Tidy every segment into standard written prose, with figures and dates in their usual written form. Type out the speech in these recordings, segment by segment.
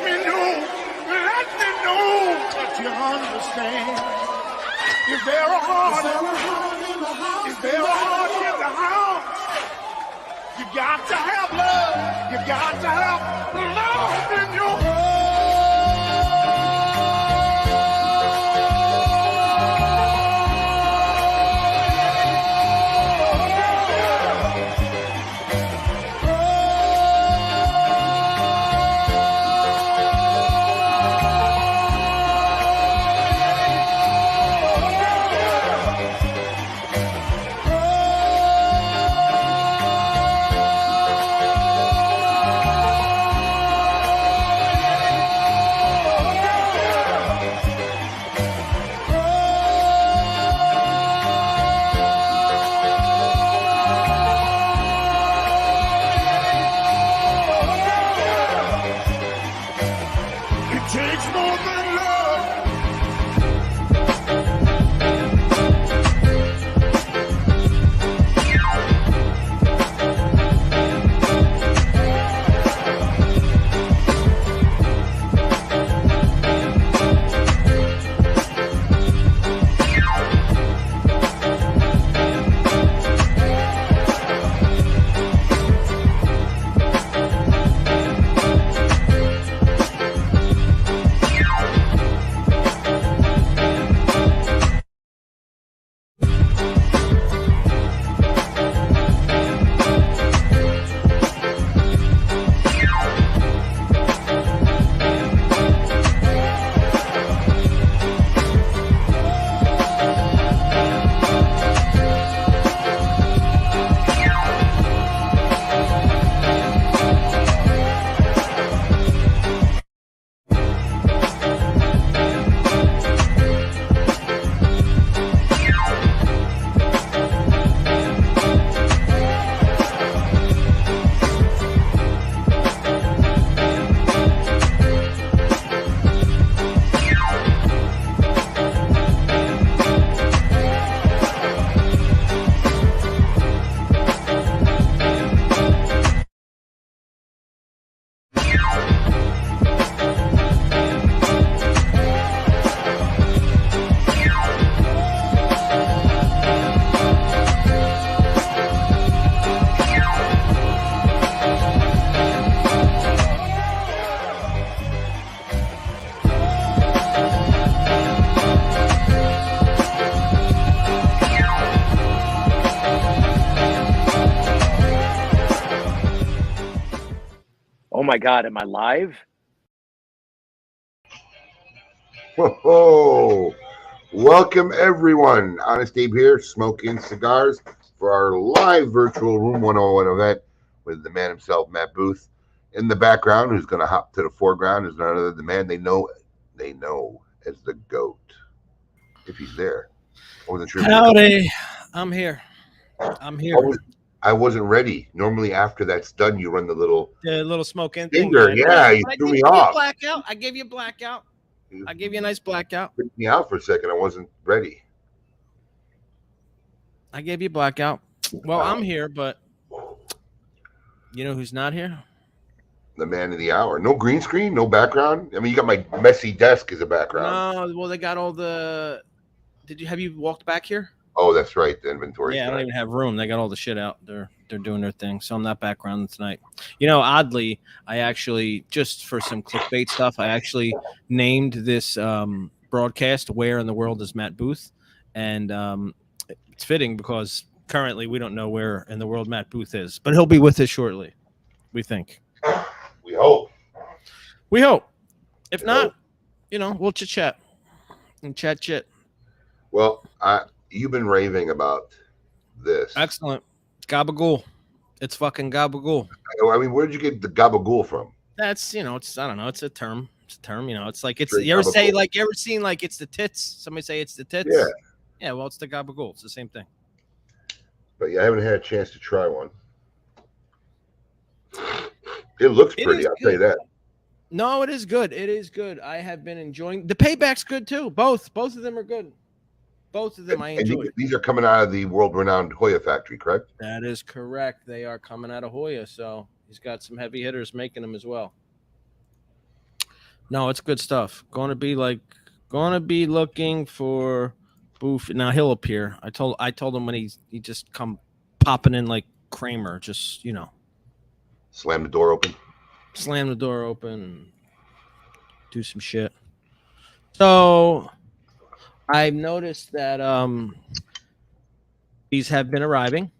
let me know that you understand. Is there a heart in the house? Is there a heart in the house? You got to have love. You got to have love in your heart. Oh my God, am I live? Whoa! Welcome everyone. Honest Abe here, smoking cigars for our live virtual Room 101 event with the man himself, Matt Booth. In the background, who's going to hop to the foreground, is none other than the man they know as the GOAT. If he's there. I wasn't sure. Howdy. I'm here. I wasn't ready. Normally, after that's done, you run the little smoke in finger. thing. Yeah, you threw me off. I gave you a blackout. I gave you a nice blackout. Freaked me out for a second. I wasn't ready. I gave you a blackout. Well, I'm here, but you know who's not here? The man of the hour. No green screen, no background. I mean, you got my messy desk as a background. No, well, they got all the. Have you walked back here? Oh, that's right. The inventory. Yeah, I don't even have room. They got all the shit out. They're doing their thing. So I'm not background tonight. You know, oddly, I actually, just for some clickbait stuff, I actually named this broadcast "Where in the World is Matt Booth?" And it's fitting because currently we don't know where in the world Matt Booth is, but he'll be with us shortly. We think. We hope. We hope. If not, you know, we'll chat and chat shit. Well, you've been raving about this. Excellent. Gabagool. It's fucking gabagool. I mean, where did you get the gabagool from? That's, you know, it's, I don't know. It's a term. It's a term, you know. It's like, it's, Straight you ever gabagool. say, like, you ever seen, like, it's the tits? Somebody say it's the tits? Yeah. Yeah, well, it's the gabagool. It's the same thing. But yeah, I haven't had a chance to try one. It looks pretty, I'll tell you that. No, it is good. It is good. I have been enjoying. The payback's good, too. Both of them are good. Both of them I enjoy. These are coming out of the world-renowned Hoya factory, correct? That is correct. They are coming out of Hoya, so he's got some heavy hitters making them as well. No, it's good stuff. Going to be looking for Booth. Now he'll appear. I told him when he just come popping in like Kramer, just Slam the door open. slam the door open, do some shit. So I've noticed that these have been arriving,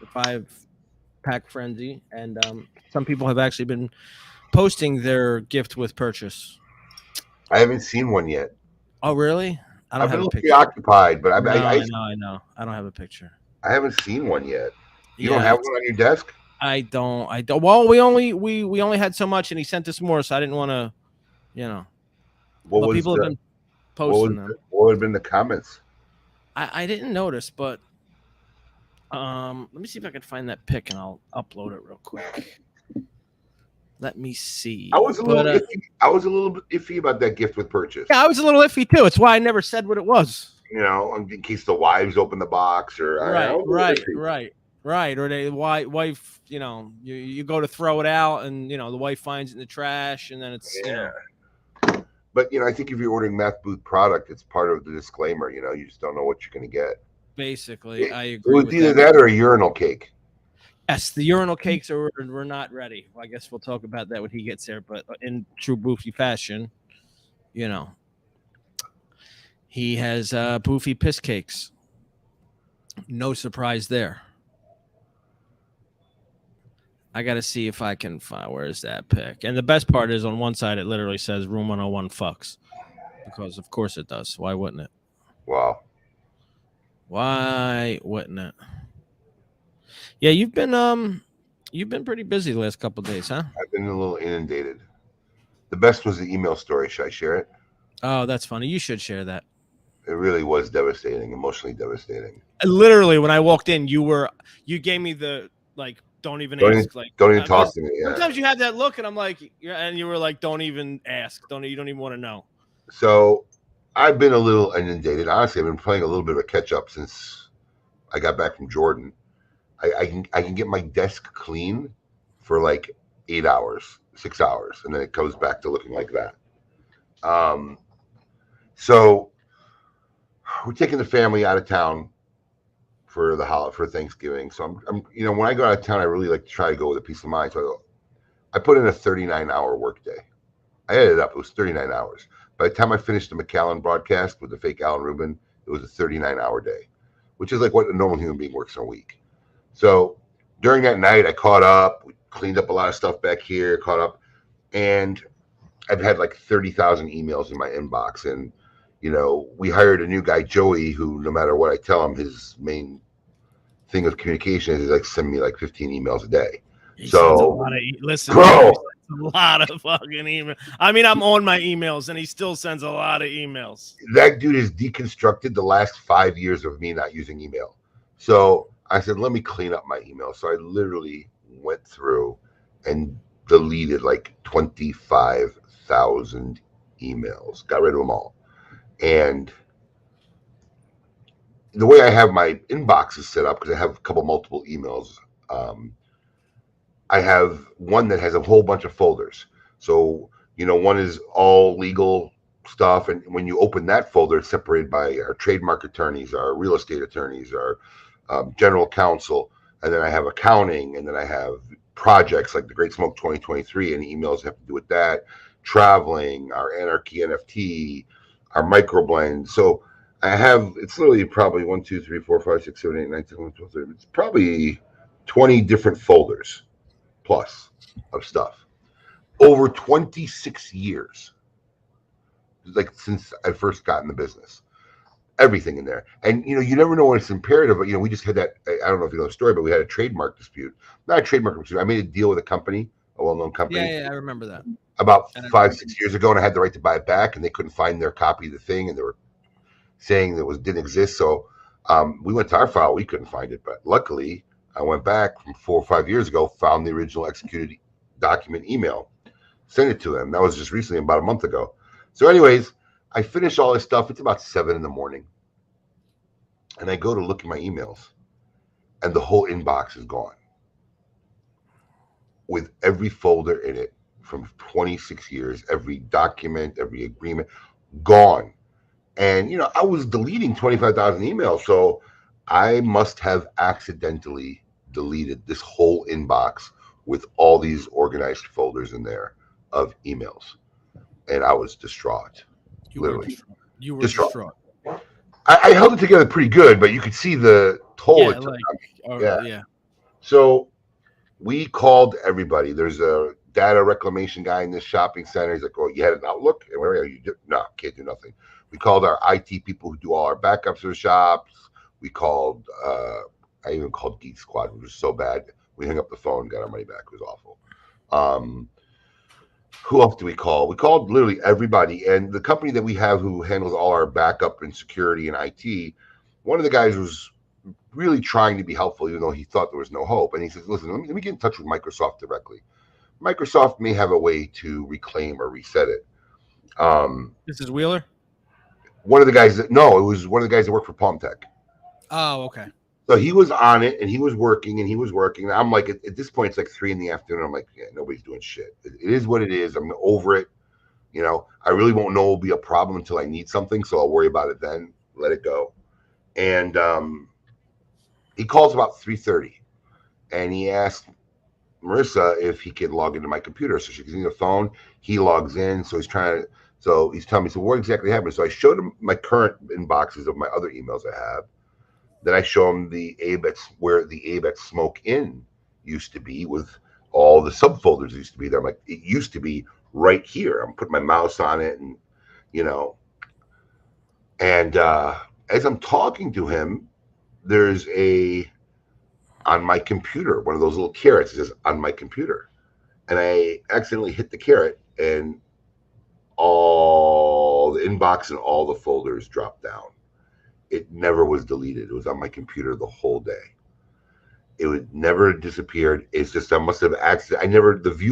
the 5-pack frenzy, and some people have actually been posting their gift with purchase. I haven't seen one yet. Oh, really? I don't I've been have a a little picture. preoccupied, but No, I know. I don't have a picture. I haven't seen one yet. You don't Yeah, have one on your desk? I don't. Well, we only had so much, and he sent us more, so I didn't want to, you know. What But was people have the been posting them. what would have been the comments? I didn't notice, but let me see if I can find that pic, and I'll upload it real quick. Let me see. I was a But little iffy. I was a little bit iffy about that gift with purchase. yeah, I was a little iffy too. It's why I never said what it was. You know, in case the wives open the box or Right. Or the wife, you go to throw it out, and the wife finds it in the trash, and then it's Yeah. But I think if you're ordering Matt Booth product, it's part of the disclaimer. You just don't know what you're going to get. basically I It agree was with either that. that or a urinal cake. Yes, the urinal cakes are we're not ready. Well, I guess we'll talk about that when he gets there. But in true Boofy fashion, he has Boofy piss cakes. No surprise there. I got to see if I can find where's that pic. And the best part is on one side it literally says Room 101 fucks, because of course it does. Why wouldn't it? Wow. Why wouldn't it? Yeah, you've been pretty busy the last couple of days, huh? I've been a little inundated. The best was the email story. Should I share it? Oh, that's funny. You should share that. It really was devastating, emotionally devastating. Literally, when I walked in, you gave me the like, don't even ask. Don't even talk to me. Yeah. Sometimes you have that look, and I'm like, and you were like, don't even ask. You don't even want to know. So I've been a little inundated. Honestly, I've been playing a little bit of a catch up since I got back from Jordan. I can get my desk clean for like 8 hours, 6 hours, and then it goes back to looking like that. So we're taking the family out of town for Thanksgiving. So I'm when I go out of town, I really like to try to go with a peace of mind. So I put in a 39-hour workday. I added it up. It was 39 hours. By the time I finished the McAllen broadcast with the fake Alan Rubin, it was a 39-hour day, which is like what a normal human being works in a week. So during that night, I caught up. We cleaned up a lot of stuff back here, caught up. And I've had like 30,000 emails in my inbox. And, we hired a new guy, Joey, who no matter what I tell him, his main thing of communication is like send me like 15 emails a day. He sends a lot of a lot of fucking emails. I mean, I'm on my emails, and he still sends a lot of emails. That dude has deconstructed the last 5 years of me not using email. So I said, let me clean up my email. So I literally went through and deleted like 25,000 emails, got rid of them all. And the way I have my inbox is set up, because I have a couple multiple emails, I have one that has a whole bunch of folders. So, one is all legal stuff. And when you open that folder, it's separated by our trademark attorneys, our real estate attorneys, our general counsel. And then I have accounting. And then I have projects like the Great Smoke 2023 and emails have to do with that. Traveling, our Anarchy NFT, our microblend. So it's literally probably 1, 2, 3, 4, 5, 6, 7, 8, 9, 10, 11, 12, 13. It's probably 20 different folders plus of stuff over 26 years, like since I first got in the business. Everything in there. And you never know when it's imperative, but we just had that, I don't know if you know the story, but we had a trademark dispute. Not a trademark dispute. I made a deal with a company, a well-known company. Yeah, I remember that. About 5, 6 years ago, and I had the right to buy it back, and they couldn't find their copy of the thing, and they were saying that it didn't exist. So we went to our file, we couldn't find it, but luckily I went back from 4 or 5 years ago, found the original executed document email, sent it to them. That was just recently, about a month ago. So anyways, I finished all this stuff. It's about 7 a.m. And I go to look at my emails, and the whole inbox is gone with every folder in it from 26 years, every document, every agreement, gone. And I was deleting 25,000 emails, so I must have accidentally deleted this whole inbox with all these organized folders in there of emails, and I was distraught. Literally, you were distraught. I held it together pretty good, but you could see the toll it took on me. Yeah. So we called everybody. There's a data reclamation guy in this shopping center. He's like, "Oh, you had an Outlook? And where are you? No, can't do nothing." We called our IT people who do all our backups for the shops. We called, I even called Geek Squad, which was so bad. We hung up the phone, got our money back. It was awful. Who else do we call? We called literally everybody. And the company that we have who handles all our backup and security and IT, one of the guys was really trying to be helpful, even though he thought there was no hope. And he says, "Listen, let me get in touch with Microsoft directly. Microsoft may have a way to reclaim or reset it." This is Wheeler? One of the guys it was one of the guys that worked for Palm Tech. Oh, okay. So he was on it and he was working. I'm like, at this point, it's like 3 p.m. I'm like, yeah, nobody's doing shit. It is what it is. I'm over it. I really won't know it'll be a problem until I need something. So I'll worry about it then. Let it go. And he calls about 3:30 and he asked Marissa if he could log into my computer. So she can see the phone. He logs in. So he's telling me, so what exactly happened? So I showed him my current inboxes of my other emails I have. Then I show him where the Abe at Smoke Inn used to be with all the subfolders used to be there. I'm like, it used to be right here. I'm putting my mouse on it and, as I'm talking to him, there's on my computer, one of those little carrots says on my computer. And I accidentally hit the carrot and all the inbox and all the folders dropped down. It never was deleted. It was on my computer the whole day. It never disappeared. It's just I must have accidentally.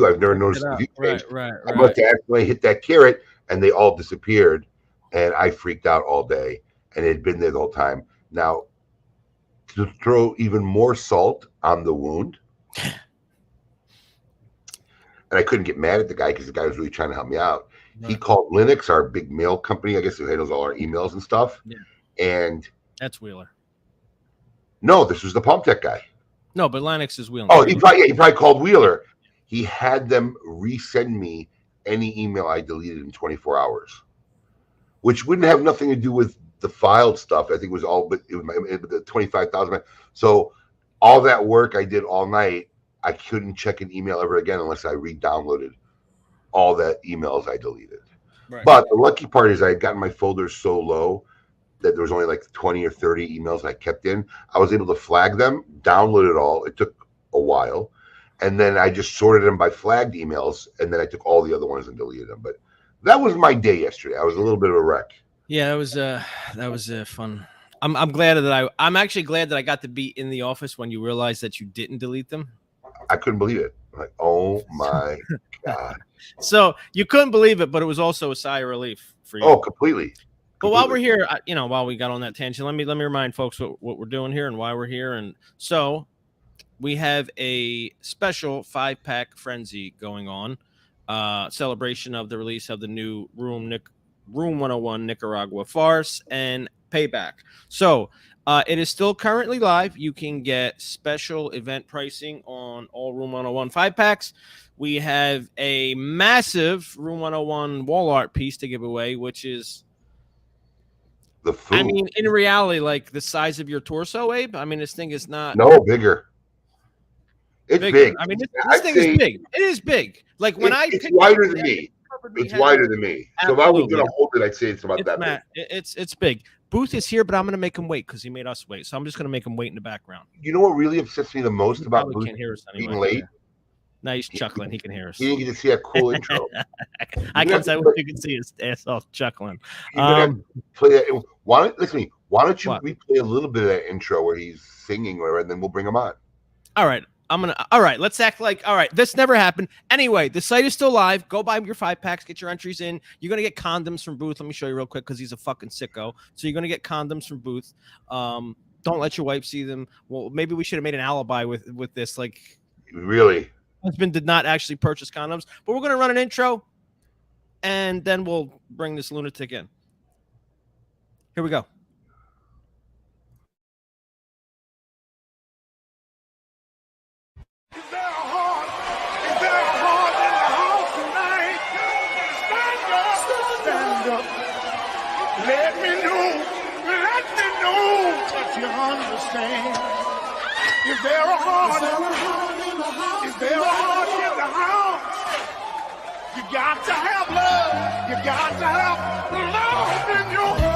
I've never noticed the view change. Right. I must have accidentally hit that carrot, and they all disappeared, and I freaked out all day, and it had been there the whole time. Now, to throw even more salt on the wound, and I couldn't get mad at the guy because the guy was really trying to help me out. Right. He called Linux, our big mail company, I guess, who handles all our emails and stuff. Yeah. And that's Wheeler. No, this was the Palm Tech guy. No, but Linux is Wheeler. Oh, he probably called Wheeler. He had them resend me any email I deleted in 24 hours, which wouldn't have nothing to do with the filed stuff. I think it was all, but it was the 25,000. So all that work I did all night, I couldn't check an email ever again unless I re-downloaded all the emails I deleted. Right. But the lucky part is I had gotten my folders so low that there was only like 20 or 30 emails I kept in. I was able to flag them, download it all. It took a while. And then I just sorted them by flagged emails. And then I took all the other ones and deleted them. But that was my day yesterday. I was a little bit of a wreck. Yeah, that was fun. I'm actually glad that I got to be in the office when you realized that you didn't delete them. I couldn't believe it. I'm like, oh my God. So you couldn't believe it, but it was also a sigh of relief for you. Oh, completely. But while we're here, while we got on that tangent, let me remind folks what we're doing here and why we're here. And so we have a special 5-pack frenzy going on, celebration of the release of the new Room 101 Nicaragua Farce and Payback. So it is still currently live. You can get special event pricing on all Room 101 5-packs. We have a massive Room 101 wall art piece to give away, which is the food. I mean, in reality, like the size of your torso, Abe. I mean, this thing is not bigger. It's bigger. Big. I mean, this thing is big. It is big. Like when it's wider than me. It's wider than me. So if I was going to hold it, I'd say it's about that big. It's big. Booth is here, but I'm going to make him wait because he made us wait. So I'm just going to make him wait in the background. You know what really upsets me the most about Booth being late? Now he's chuckling. He can hear us. He didn't get to see a cool intro. I can say you can see his ass off chuckling. Play that. Why don't you replay a little bit of that intro where he's singing, or and then we'll bring him on. All right. All right. Let's act like, all right, this never happened. Anyway, the site is still live. Go buy your 5-packs, get your entries in. You're going to get condoms from Booth. Let me show you real quick because he's a fucking sicko. So you're going to get condoms from Booth. Don't let your wife see them. Well, maybe we should have made an alibi with this. Like, really? husband did not actually purchase condoms, but we're going to run an intro, and then we'll bring this lunatic in. Here we go. Is there a heart? Is there a heart in the house tonight? Stand up. Let me know that you understand. Is there a heart? Is there a heart in the house? You got to have love. You got to have love in your heart.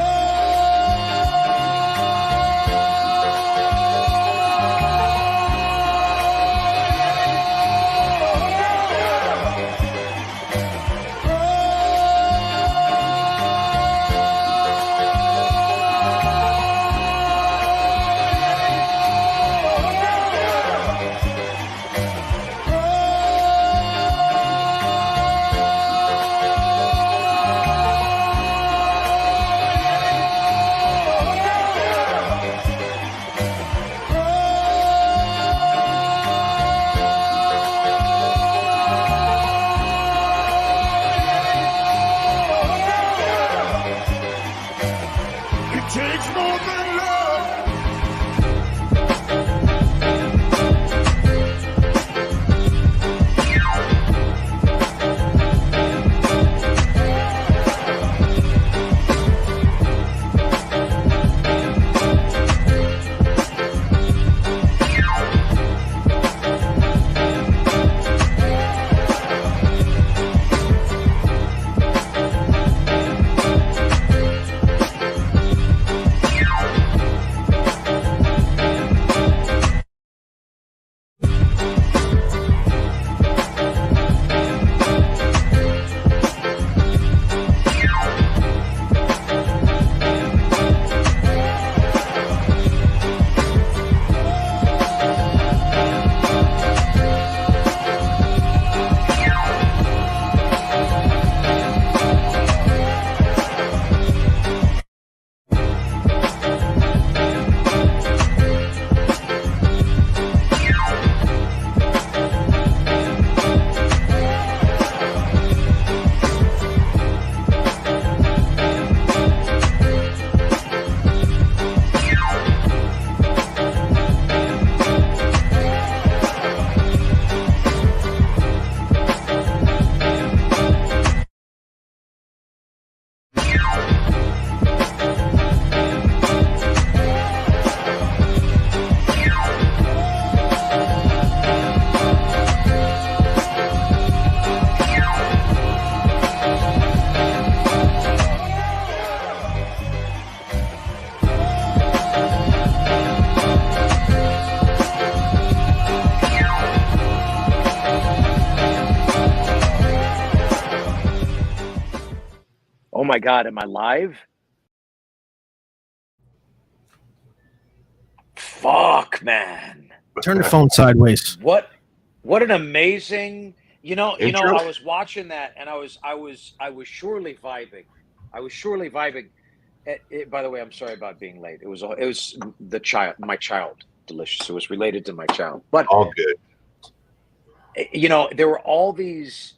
Takes more than love. Oh my God, am I live? Fuck, man. Turn the phone sideways. What an amazing, Intro? I was watching that and I was surely vibing. By the way, I'm sorry about being late. It was my child, Delicious. It was related to my child. But All good. There were all these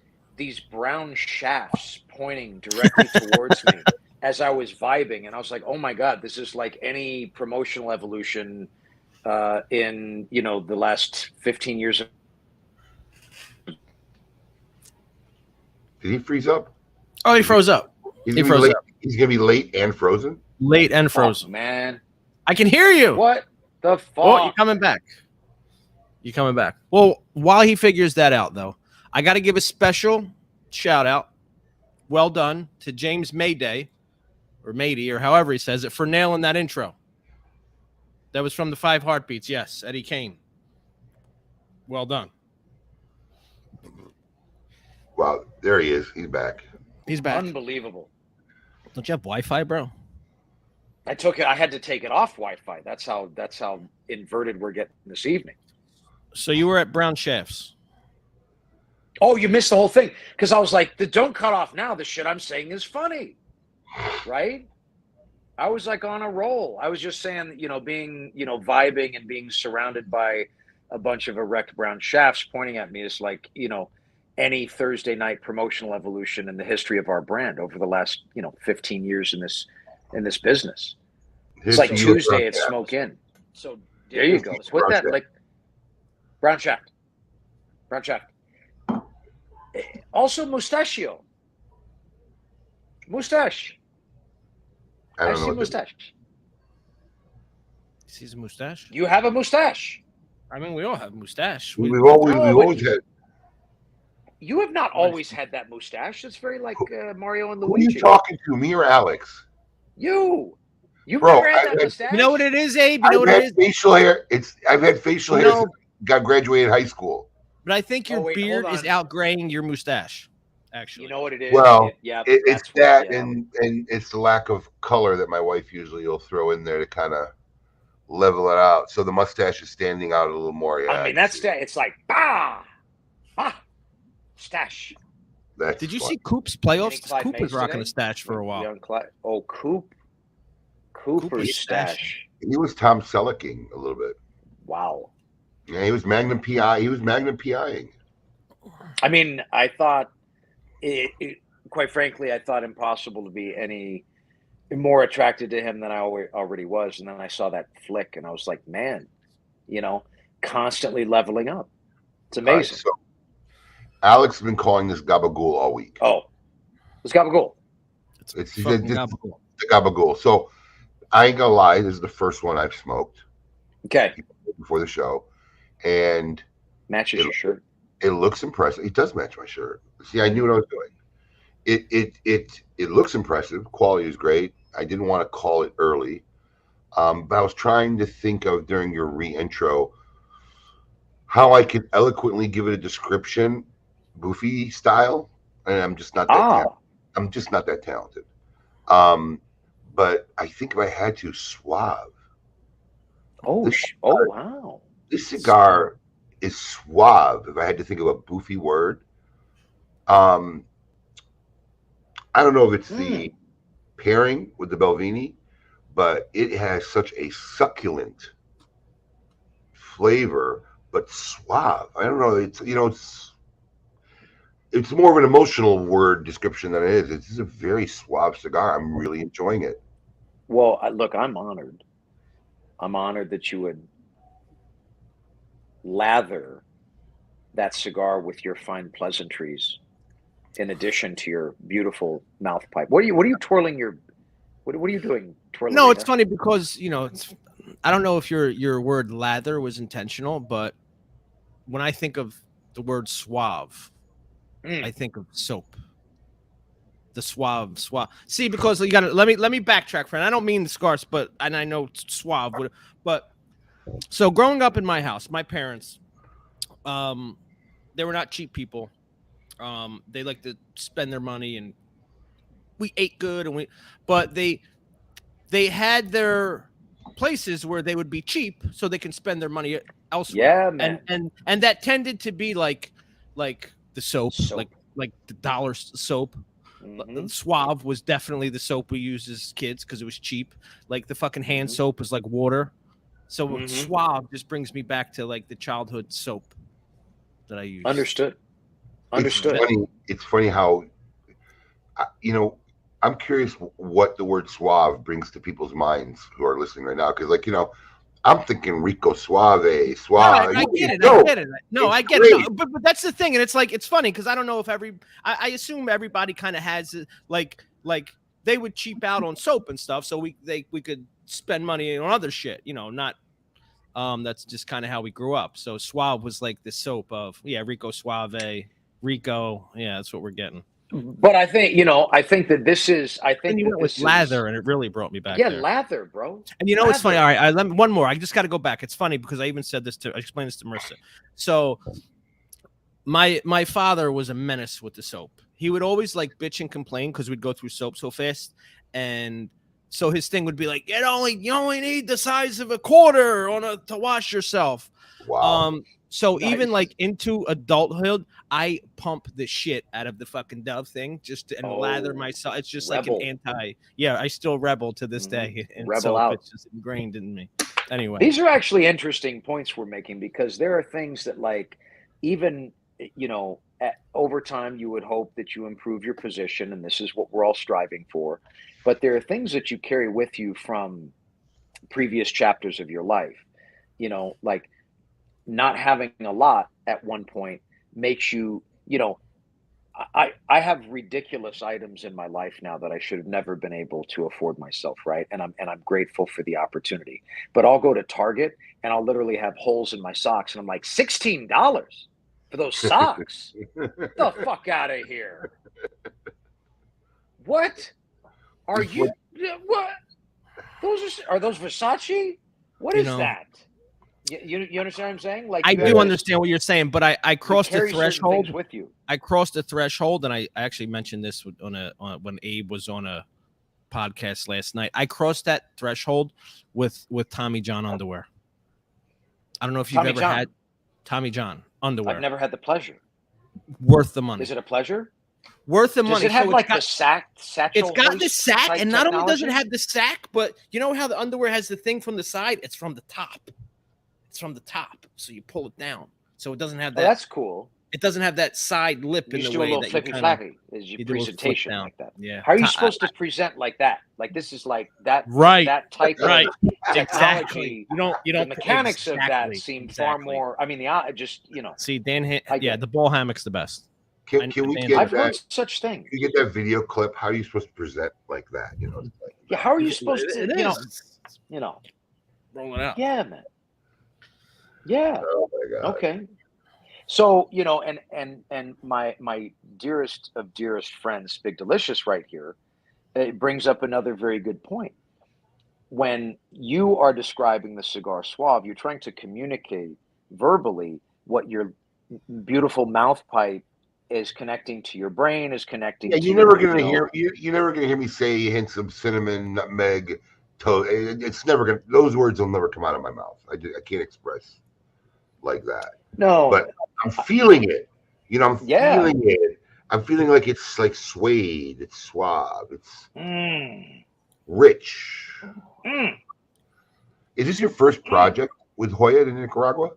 brown shafts pointing directly towards me as I was vibing, and I was like, "Oh my God, this is like any promotional evolution in the last 15 years." Did he freeze up? Oh, he froze up. He's He gonna be froze late. up. He's gonna be late and frozen. Late and frozen. Fuck, man. I can hear you. What the fuck? Oh, you're coming back. You're coming back. Well, while he figures that out, though, I got to give a special shout out. Well done to James Mayday, or Mady, or however he says it, for nailing that intro. That was from the 5 Heartbeats. Yes, Eddie Kane. Well done. Wow, there he is. He's back. He's back. Unbelievable. Don't you have Wi-Fi, bro? I had to take it off Wi-Fi. That's how inverted we're getting this evening. So you were at Brown Shafts. Oh, you missed the whole thing. Because I was like, don't cut off now. The shit I'm saying is funny. Right? I was like on a roll. I was just saying, being, vibing and being surrounded by a bunch of erect brown shafts pointing at me is like, any Thursday night promotional evolution in the history of our brand over the last, 15 years in this business. It's like Tuesday at Smoke Inn. So there you go. It's with that, like brown shaft. Also mustachio. Mustache. I see mustache. He's a mustache. You have a mustache. I mean, we all have mustache. We've always had. You have not always had that mustache. It's very like Mario and Luigi. Who are you talking to, me or Alex? You Bro, never had that mustache. You know what it is, Abe? You know what it is? Facial hair. I've had facial hair since I graduated high school. But I think your beard is outgraying your mustache. Actually, you know what it is? Well, it's that, and it's the lack of color that my wife usually will throw in there to kind of level it out. So the mustache is standing out a little more. Yeah, I mean it's like stash. Did you see Coop's playoffs? Coop was rocking a stash for a while. Cooper's stash. He was Tom Sellecking a little bit. Wow. Yeah, he was Magnum PI. He was Magnum PIing. I mean, I thought quite frankly, I thought impossible to be any more attracted to him than I already was. And then I saw that flick and I was like, man, constantly leveling up. It's amazing. So Alex has been calling this gabagool all week. Oh, it's gabagool. It's the gabagool. So I ain't gonna lie, this is the first one I've smoked. Okay. Before the show. And matches your shirt. It looks impressive. It does match my shirt. See, I knew what I was doing. It looks impressive. Quality is great. I didn't want to call it early. But I was trying to think of during your re-intro how I could eloquently give it a description, Boofy style. And I'm just not that talented. I'm just not that talented. But I think if I had to, suave. Wow. This cigar is suave. If I had to think of a Boofy word, I don't know if it's the pairing with the Belvedere, but it has such a succulent flavor, but suave. I don't know. It's more of an emotional word description than it is. It's a very suave cigar. I'm really enjoying it. Well, look, I'm honored. I'm honored that you would lather that cigar with your fine pleasantries, in addition to your beautiful mouth pipe. What are you twirling your? What are you doing? Twirling? No, it's funny because I don't know if your word lather was intentional, but when I think of the word suave, I think of soap. The suave. See, because you got to let me backtrack, friend. I don't mean the scars, and I know suave, but so growing up in my house, my parents, they were not cheap people. They like to spend their money, and we ate good, but they had their places where they would be cheap, so they can spend their money elsewhere. Yeah, man. And that tended to be like the soap. like the dollar soap. Mm-hmm. Suave was definitely the soap we used as kids because it was cheap. Like the fucking hand soap was like water. So Suave just brings me back to like the childhood soap that I used. Understood. It's funny how, I'm curious what the word suave brings to people's minds who are listening right now. Because I'm thinking Rico Suave. No, I get it. No, I get it. No, but that's the thing. And it's like, it's funny because I don't know if I assume everybody kind of has like they would cheap out on soap and stuff. So we could spend money on other shit, not, that's just kind of how we grew up. So Suave was like the soap of, Rico Suave, Rico. Yeah, that's what we're getting. But I think that this is. I think you went with lather, and it really brought me back. Yeah, there. lather, bro. And it's funny. All right, let me one more. I just got to go back. It's funny because I even said this I explained this to Marissa. So, my father was a menace with the soap. He would always like bitch and complain because we'd go through soap so fast, and so his thing would be like, you only need the size of a quarter to wash yourself. Wow. So nice. Even like into adulthood, I pump the shit out of the fucking Dove thing and lather myself. It's just rebel. Like an I still rebel to this day. And rebel so out. It's just ingrained in me. Anyway, these are actually interesting points we're making, because there are things that, like, even, over time you would hope that you improve your position, and this is what we're all striving for. But there are things that you carry with you from previous chapters of your life. Like not having a lot at one point makes you, I have ridiculous items in my life now that I should have never been able to afford myself, right? And I'm grateful for the opportunity. But I'll go to Target and I'll literally have holes in my socks, and I'm like, $16 for those socks? Get the fuck out of here! What are you? What? Are those Versace? What is that? You understand what I'm saying? Like, I do understand what you're saying, but I crossed the threshold with you. I crossed the threshold, and I actually mentioned this when Abe was on a podcast last night. I crossed that threshold with Tommy John underwear. I don't know if you've ever had Tommy John underwear. I've never had the pleasure. Worth the money. Is it a pleasure? Worth the money. Does it have the satchel? It's got the sack, and not only does it have the sack, but you know how the underwear has the thing from the side? It's from the top. It's from the top, so you pull it down, so it doesn't have that. Oh, that's cool. It doesn't have that side lip in the way that flippy flappy is your presentation like that. Yeah. How are you supposed to present like that? Like, this is like that. Right. That type right. of Exactly. You don't. The mechanics of that seem far more. I mean, See, Dan. The ball hammock's the best. Can we get I've heard such things. You get that video clip. How are you supposed to present like that? Yeah. How are you supposed to? Roll it out. Yeah, man. Yeah. Oh my God. Okay. So, and my dearest of dearest friends, Big Delicious, right here, it brings up another very good point. When you are describing the Cigar Suave, you're trying to communicate verbally what your beautiful mouth pipe is connecting to your brain, is connecting. Yeah, to you're never gonna hear you're never gonna hear me say hints of cinnamon, nutmeg, toast. It's never gonna. Those words will never come out of my mouth. I can't express like that. No, but I'm feeling it. I'm feeling it. I'm feeling like it's like suede. It's suave. It's rich. Is this your first project with Hoya in Nicaragua?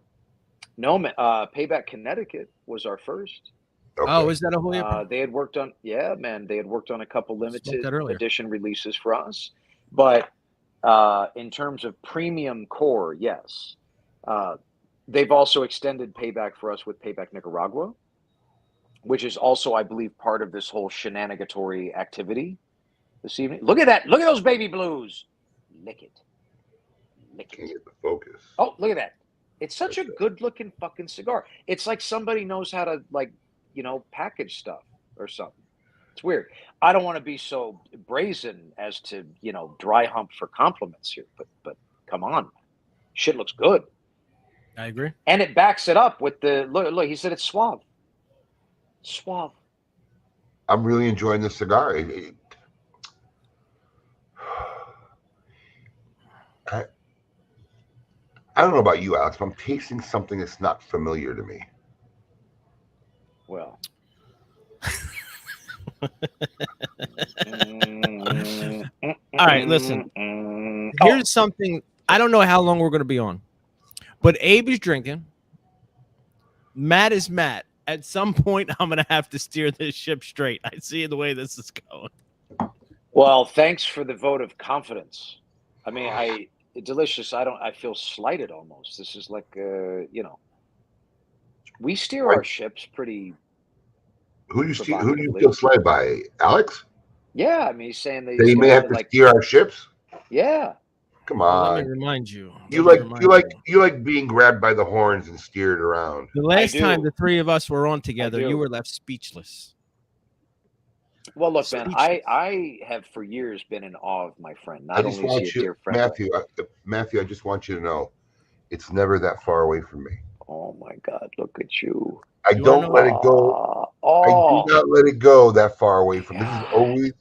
No, man. Payback Connecticut was our first. Okay. Oh, is that a Hoya? They had worked on, they had worked on a couple limited edition releases for us. But in terms of premium core, yes. They've also extended Payback for us with Payback Nicaragua, which is also, I believe, part of this whole shenanigatory activity this evening. Look at that. Look at those baby blues. Lick it. Lick it. Can't get the focus. Oh, look at that. It's such a good-looking fucking cigar. It's like somebody knows how to, package stuff or something. It's weird. I don't want to be so brazen as to, dry hump for compliments here, but come on. Shit looks good. I agree. And it backs it up with the look. He said it's suave. Suave. I'm really enjoying the cigar. I don't know about you, Alex, but I'm tasting something that's not familiar to me. Well. All right, listen. Here's something. I don't know how long we're going to be on. But Abe is drinking. Matt is Matt. At some point, I'm going to have to steer this ship straight. I see the way this is going. Well, thanks for the vote of confidence. I mean, Delicious. I feel slighted almost. This is like, we steer our ships pretty. Who do you feel slighted by, Alex? Yeah, I mean, he's saying that you may have to steer our ships. Yeah. Come on. Let me remind you. You like being grabbed by the horns and steered around. The last time the three of us were on together, you were left speechless. Well, look, man, I have for years been in awe of my friend. Not only is he a dear friend, Matthew, I just want you to know, it's never that far away from me. Oh my God, look at you! I don't let it go. I do not let it go that far away from. This is always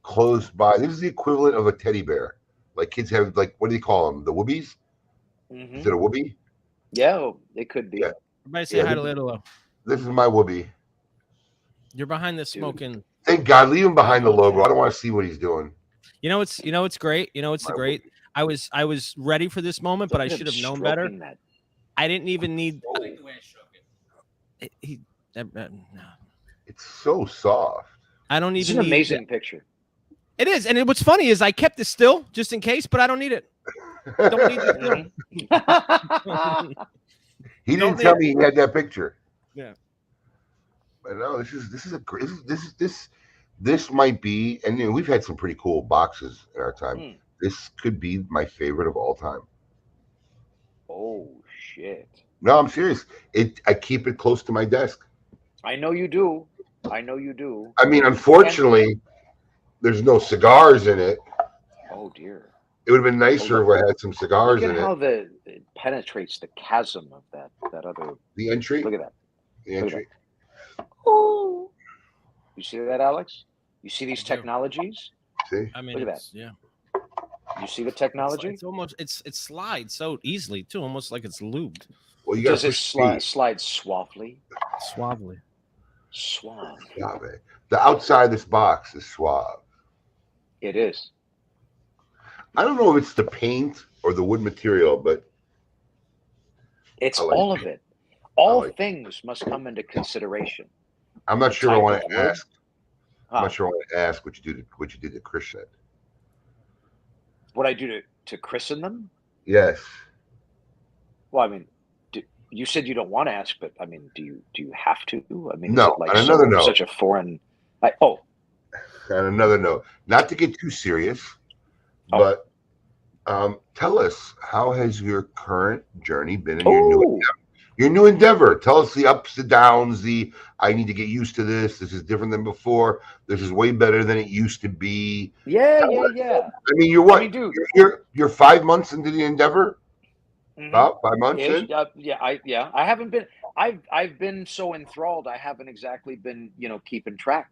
close by. This is the equivalent of a teddy bear. Like kids have, what do they call them? The whoobies? Is it a whoobie? Yeah, it could be. Yeah. Everybody say hi to Little. This is my whoobie. You're behind the smoking. Thank God, leave him behind the logo. I don't want to see what he's doing. It's great. It's great. I was ready for this moment, but I should have known better. That. I didn't even need. I like the way I shook it. No. It's so soft. I don't It's even an need amazing picture. It is, and what's funny is I kept it still just in case, but I don't need it. Don't need it still. He didn't tell me he had that picture. Yeah. But no, this might be, and we've had some pretty cool boxes in our time. This could be my favorite of all time. Oh shit! No, I'm serious. I keep it close to my desk. I know you do. I mean, unfortunately, there's no cigars in it. Oh dear. It would have been nicer if I had some cigars in it. Look at how it penetrates the chasm of that other. The entry. Look at that. The entry. Oh. You see that, Alex? You see these technologies? See? I mean, look at that. Yeah. You see the technology? It's almost it slides so easily too, almost like it's lubed. Well, you got to slide suavely. Suavely. Suave. The outside of this box is suave. It is. I don't know if it's the paint or the wood material, but it's all of it. All things must come into consideration. I'm not sure I want to ask. I'm not sure I want to ask what you did to Christian. What I do to christen them? Yes. Well, I mean, you said you don't want to ask, but I mean, do you have to? I mean, no. Is it like on another note, such a foreign. On another note, not to get too serious, but tell us, how has your current journey been in your new endeavor? Tell us the ups, the downs, I need to get used to this. This is different than before. This is way better than it used to be. Yeah. I mean, you're what? Dude, you're 5 months into the endeavor. About 5 months in? I haven't been. I've been so enthralled. I haven't exactly been, keeping track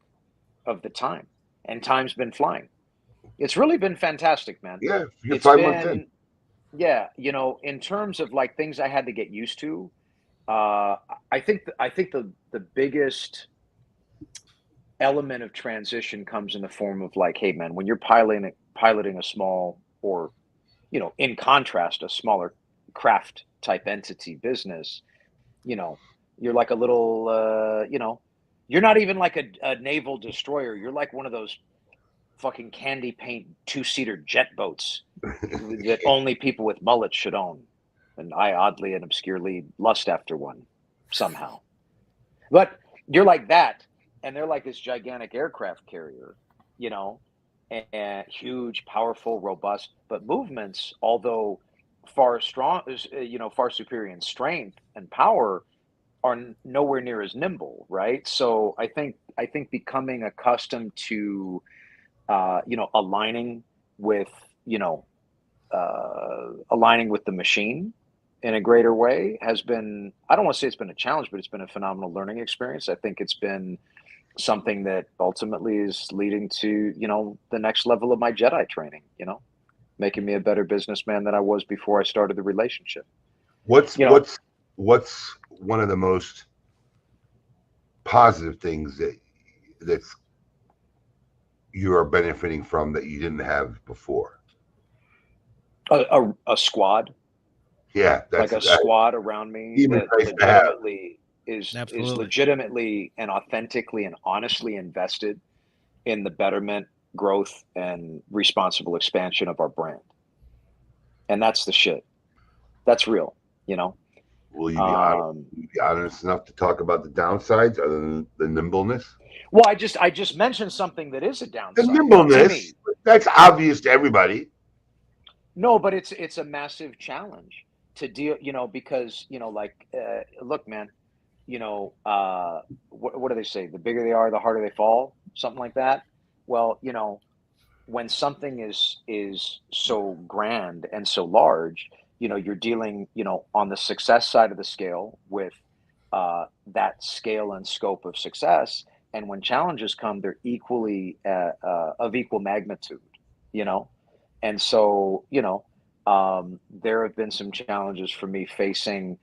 of the time, and time's been flying. It's really been fantastic, man. Yeah, you're 5 months in. Yeah, in terms of like things I had to get used to, I think the biggest element of transition comes in the form of like, hey man, when you're piloting a small, or in contrast, a smaller craft type entity business, you're like a little you're not even like a naval destroyer. You're like one of those fucking candy paint 2-seater jet boats that only people with mullets should own. And I oddly and obscurely lust after one somehow. But you're like that, and they're like this gigantic aircraft carrier, and huge, powerful, robust, but movements, although far superior in strength and power, are nowhere near as nimble, right? So I think becoming accustomed to aligning with the machine in a greater way has been, I don't want to say it's been a challenge, but it's been a phenomenal learning experience. I think it's been something that ultimately is leading to, the next level of my Jedi training, making me a better businessman than I was before I started the relationship. What's one of the most positive things that's you are benefiting from that you didn't have before? A squad. Yeah, like a squad around me that legitimately is legitimately and authentically and honestly invested in the betterment, growth, and responsible expansion of our brand. And that's the shit. That's real, Will you be honest enough to talk about the downsides other than the nimbleness? Well, I just mentioned something that is a downside. The nimbleness, that's obvious to everybody. No, but it's a massive challenge to deal, because, look, man, what do they say? The bigger they are, the harder they fall, something like that. Well, when something is so grand and so large, you're dealing, on the success side of the scale with that scale and scope of success. And when challenges come, they're equally of equal magnitude, And so, there have been some challenges for me facing,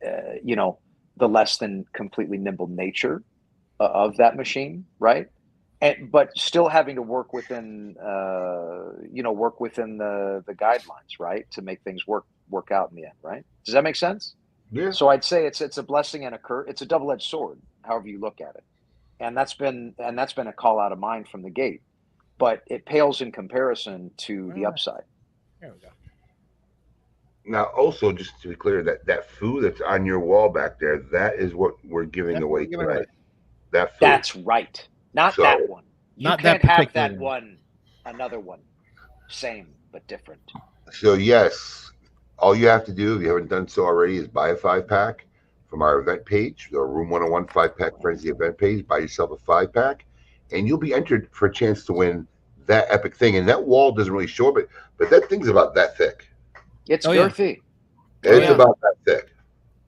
the less than completely nimble nature of that machine, right? but still having to work within work within the guidelines, right, to make things work out in the end, right? Does that make sense? Yeah. So I'd say it's a blessing and a curse. It's a double-edged sword, however you look at it, and that's been a call out of mine from the gate, but it pales in comparison to the upside. There we go. Now, also, just to be clear, that food that's on your wall back there, that is what we're giving away today. That food. That's right. Not that one. You Not can't that have particular that one. Another one. Same, but different. So, yes, all you have to do, if you haven't done so already, is buy a 5-pack from our event page, the Room 101 5-pack Frenzy event page. Buy yourself a 5-pack, and you'll be entered for a chance to win that epic thing. And that wall doesn't really show it, but that thing's about that thick. It's girthy. It's about that thick.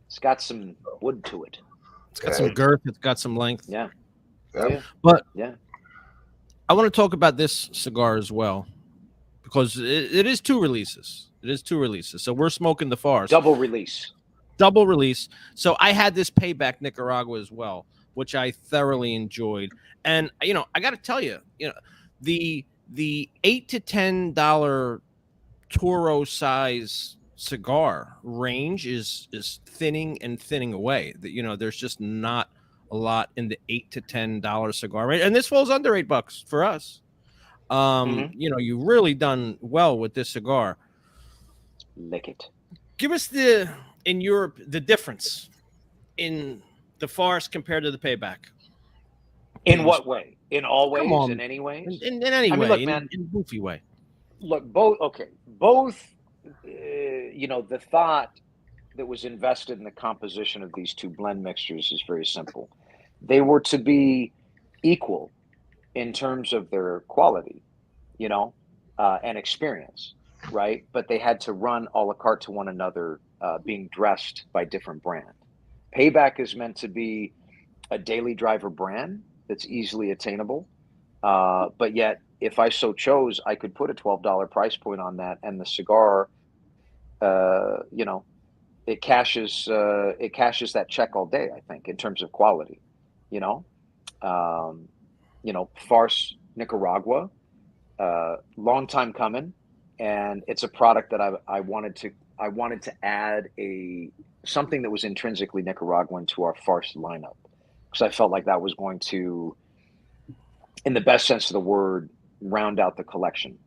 It's got some wood to it. It's got some girth. It's got some length. Yeah. But yeah, I want to talk about this cigar as well, because it is 2 releases. It is 2 releases. So we're smoking the farce. Double release. So I had this Payback Nicaragua as well, which I thoroughly enjoyed. And I got to tell you, the $8 to $10 Toro size cigar range is thinning away. That there's just not a lot in the $8 to $10 cigar range, and this falls under $8 for us. You've really done well with this cigar. Lick it. Give us in Europe the difference in the farce compared to the Payback. In what way? In all ways? In any ways? In any way. Look, man, in a goofy way. Look, both. The thought that was invested in the composition of these 2 blend mixtures is very simple. They were to be equal in terms of their quality, and experience, right? But they had to run a la carte to one another, being dressed by different brand. Payback is meant to be a daily driver brand that's easily attainable, but yet, if I so chose, I could put a $12 price point on that, and the cigar, it cashes that check all day. I think in terms of quality, farce Nicaragua, long time coming, and it's a product that I wanted to add something that was intrinsically Nicaraguan to our farce lineup, because I felt like that was going to, in the best sense of the word, round out the collection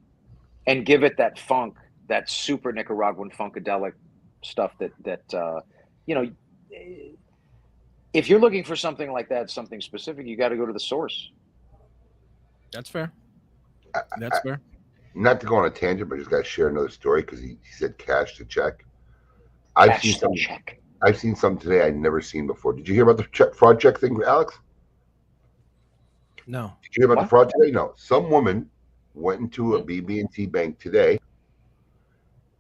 and give it that funk, that super Nicaraguan funkadelic stuff that if you're looking for something like that, something specific, you got to go to the source. That's fair. Fair. Not to go on a tangent, but I just got to share another story because he said cash to check. I've seen some today I'd never seen before. Did you hear about the fraud check thing, Alex? No. Did you hear about the fraud today? No. Some woman went into a BB&T bank today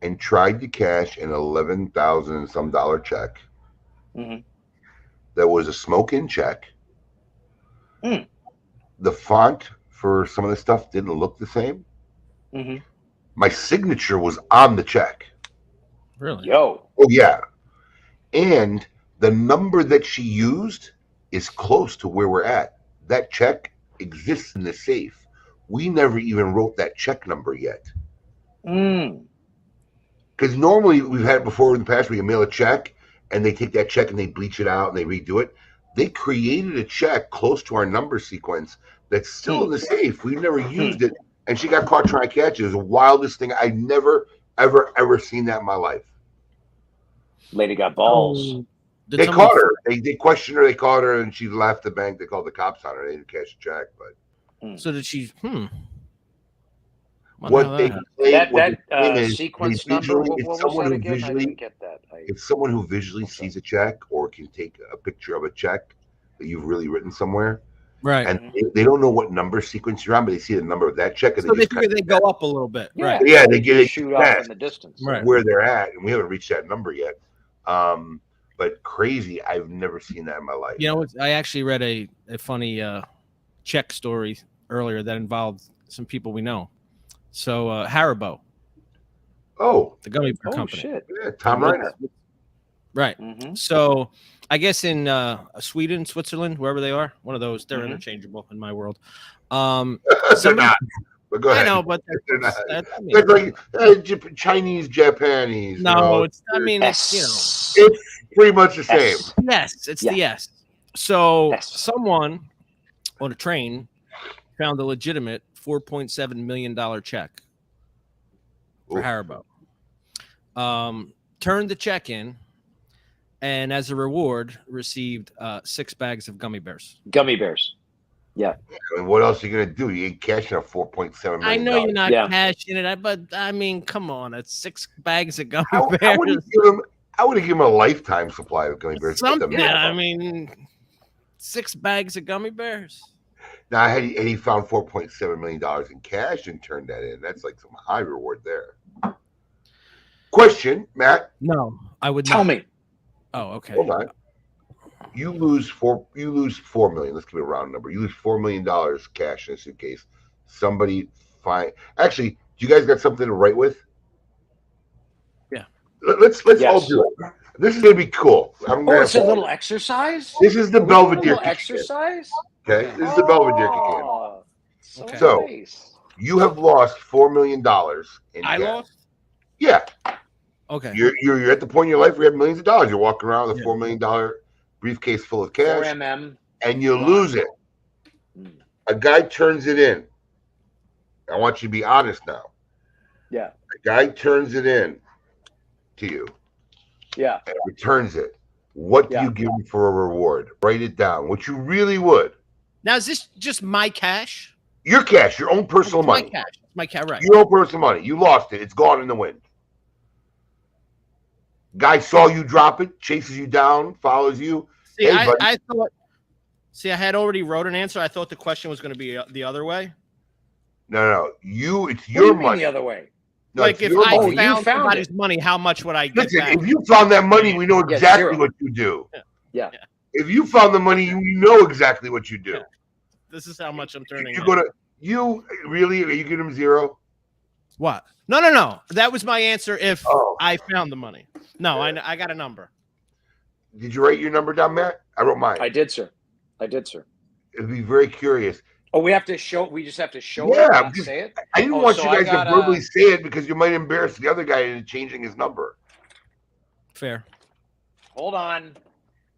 and tried to cash an $11,000 and some dollar check. Mm-hmm. That was a smoke-in check. The font for some of the stuff didn't look the same. Mm-hmm. My signature was on the check. Really? Yo. Oh, yeah. And the number that she used is close to where we're at. That check exists in the safe. We never even wrote that check number yet. Because normally we've had it before in the past, we can mail a check and they take that check and they bleach it out and they redo it. They created a check close to our number sequence that's still in the safe. We've never used it. And she got caught trying to catch it. It was the wildest thing. I've never, ever seen that in my life. Lady got balls. They caught her. They questioned her. They caught her, and she left the bank. They called the cops on her. They didn't cash a check, but so did she? What they that sequence number? What was that again? I didn't get that. It's someone who visually sees a check or can take a picture of a check that you've really written somewhere, right? And they don't know what number sequence you're on, but they see the number of that check, and so they figure they go up a little bit, right? Yeah, they get it shoot off in the distance, right? Where they're at, and we haven't reached that number yet. But crazy, I've never seen that in my life. I actually read a funny check story earlier that involved some people we know. So Haribo. Oh, the gummy bear company. Shit. Yeah, Tom Reiner. Right. Mm-hmm. So I guess in Sweden, Switzerland, wherever they are, one of those, they're Mhm. interchangeable in my world. They're Somebody, not. But go I ahead. know, but They're not. that's, I mean, That's like Chinese, Japanese. no, it's. I mean, it's It's pretty much the same. yes, it's Yeah. the S. So Yes. someone on a train found a legitimate $4.7 million check for Oof. Haribo. Turned the check in, and as a reward, received 6 bags of gummy bears. Gummy bears. Yeah. I mean, what else are you gonna do? You ain't cashing a $4.7 million. I know you're not Yeah. cashing it, but I mean, come on, it's 6 bags of gummy I bears. would have given him a lifetime supply of gummy bears. Something. I mean, 6 bags of gummy bears. Now, had he found $4.7 million in cash and turned that in, that's like some high reward there. Question, Matt. No, I would Tell not. me. Oh, okay. Hold on. You lose $4 million. Let's give it a round number. You lose $4 million cash in a suitcase. Somebody find. Actually, do you guys got something to write with? Yeah. Let's all do it. This is gonna be cool. It's a little exercise. This is the Belvedere exercise. Okay, this is the Belvedere kick-in. So nice. You have lost $4 million in I cash. lost? Yeah. Okay. You're at the point in your life where you have millions of dollars. You're walking around with a $4 million briefcase full of cash, 4mm. and you lose it. A guy turns it in. I want you to be honest now. Yeah. A guy turns it in to you. Yeah. And returns it. What do you give him for a reward? Write it down. What you really would. Now, is this just my cash? Your cash, your own personal money. My cash. My cash, right. Your own personal money. You lost it. It's gone in the wind. Guy saw you drop it, chases you down, follows you. See, Hey, I thought. See, I had already wrote an answer. I thought the question was going to be the other way. No. It's your money. The other way. No, like if I found somebody's money, how much would I get Listen, back? if you found that money, we know exactly what you do. Yeah. If you found the money, you know exactly what you do. Yeah. This is how much I'm turning. You really? Are you giving him 0? What? No. That was my answer. If I found the money. No, I got a number. Did you write your number down, Matt? I wrote mine. I did, sir. It'd be very curious. Oh, we just have to show it, not say it? I didn't want you guys to verbally say it because you might embarrass the other guy into changing his number. Fair. Hold on.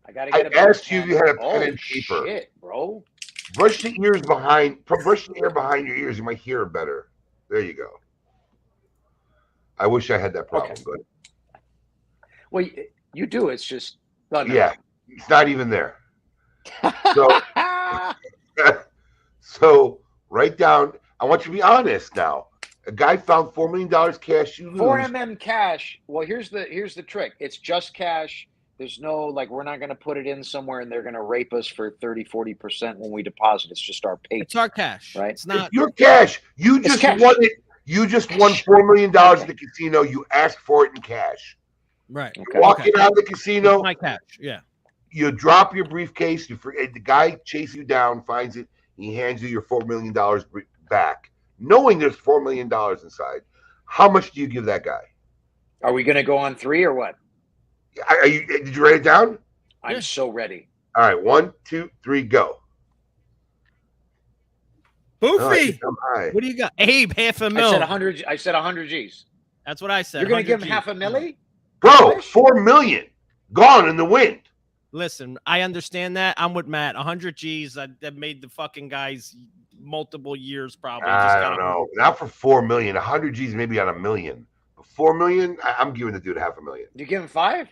I gotta get I asked you if you had a pen and paper. Shit, bro. Brush the air behind your ears. You might hear it better. There you go. I wish I had that problem. Okay. But well, you do. It's just yeah, it's not even there. So, so write down. I want you to be honest now. A guy found $4 million cash. You lose 4mm cash. Well, here's the trick. It's just cash. There's no we're not going to put it in somewhere and they're going to rape us for 30-40% when we deposit. It's just our pay. It's our cash, right? It's not your cash. You just won it. You just won $4 million at the casino. You asked for it in cash. Right. You're walking out of the casino. It's my cash. Yeah. You drop your briefcase. The guy chases you down, finds it. He hands you your $4 million back, knowing there's $4 million inside. How much do you give that guy? Are we going to go on 3 or what? Did you write it down? I'm so ready. All right, 1, 2, 3, go. Boofy, what do you got? Abe, $500,000. I said 100 G's. That's what I said. You're going to give him $500,000? Bro, $4 million gone in the wind. Listen, I understand that. I'm with Matt. 100 G's that made the fucking guys multiple years probably. I don't know. Not for $4 million. 100 G's maybe on $1 million. But $4 million, I'm giving the dude $500,000. You give him 5?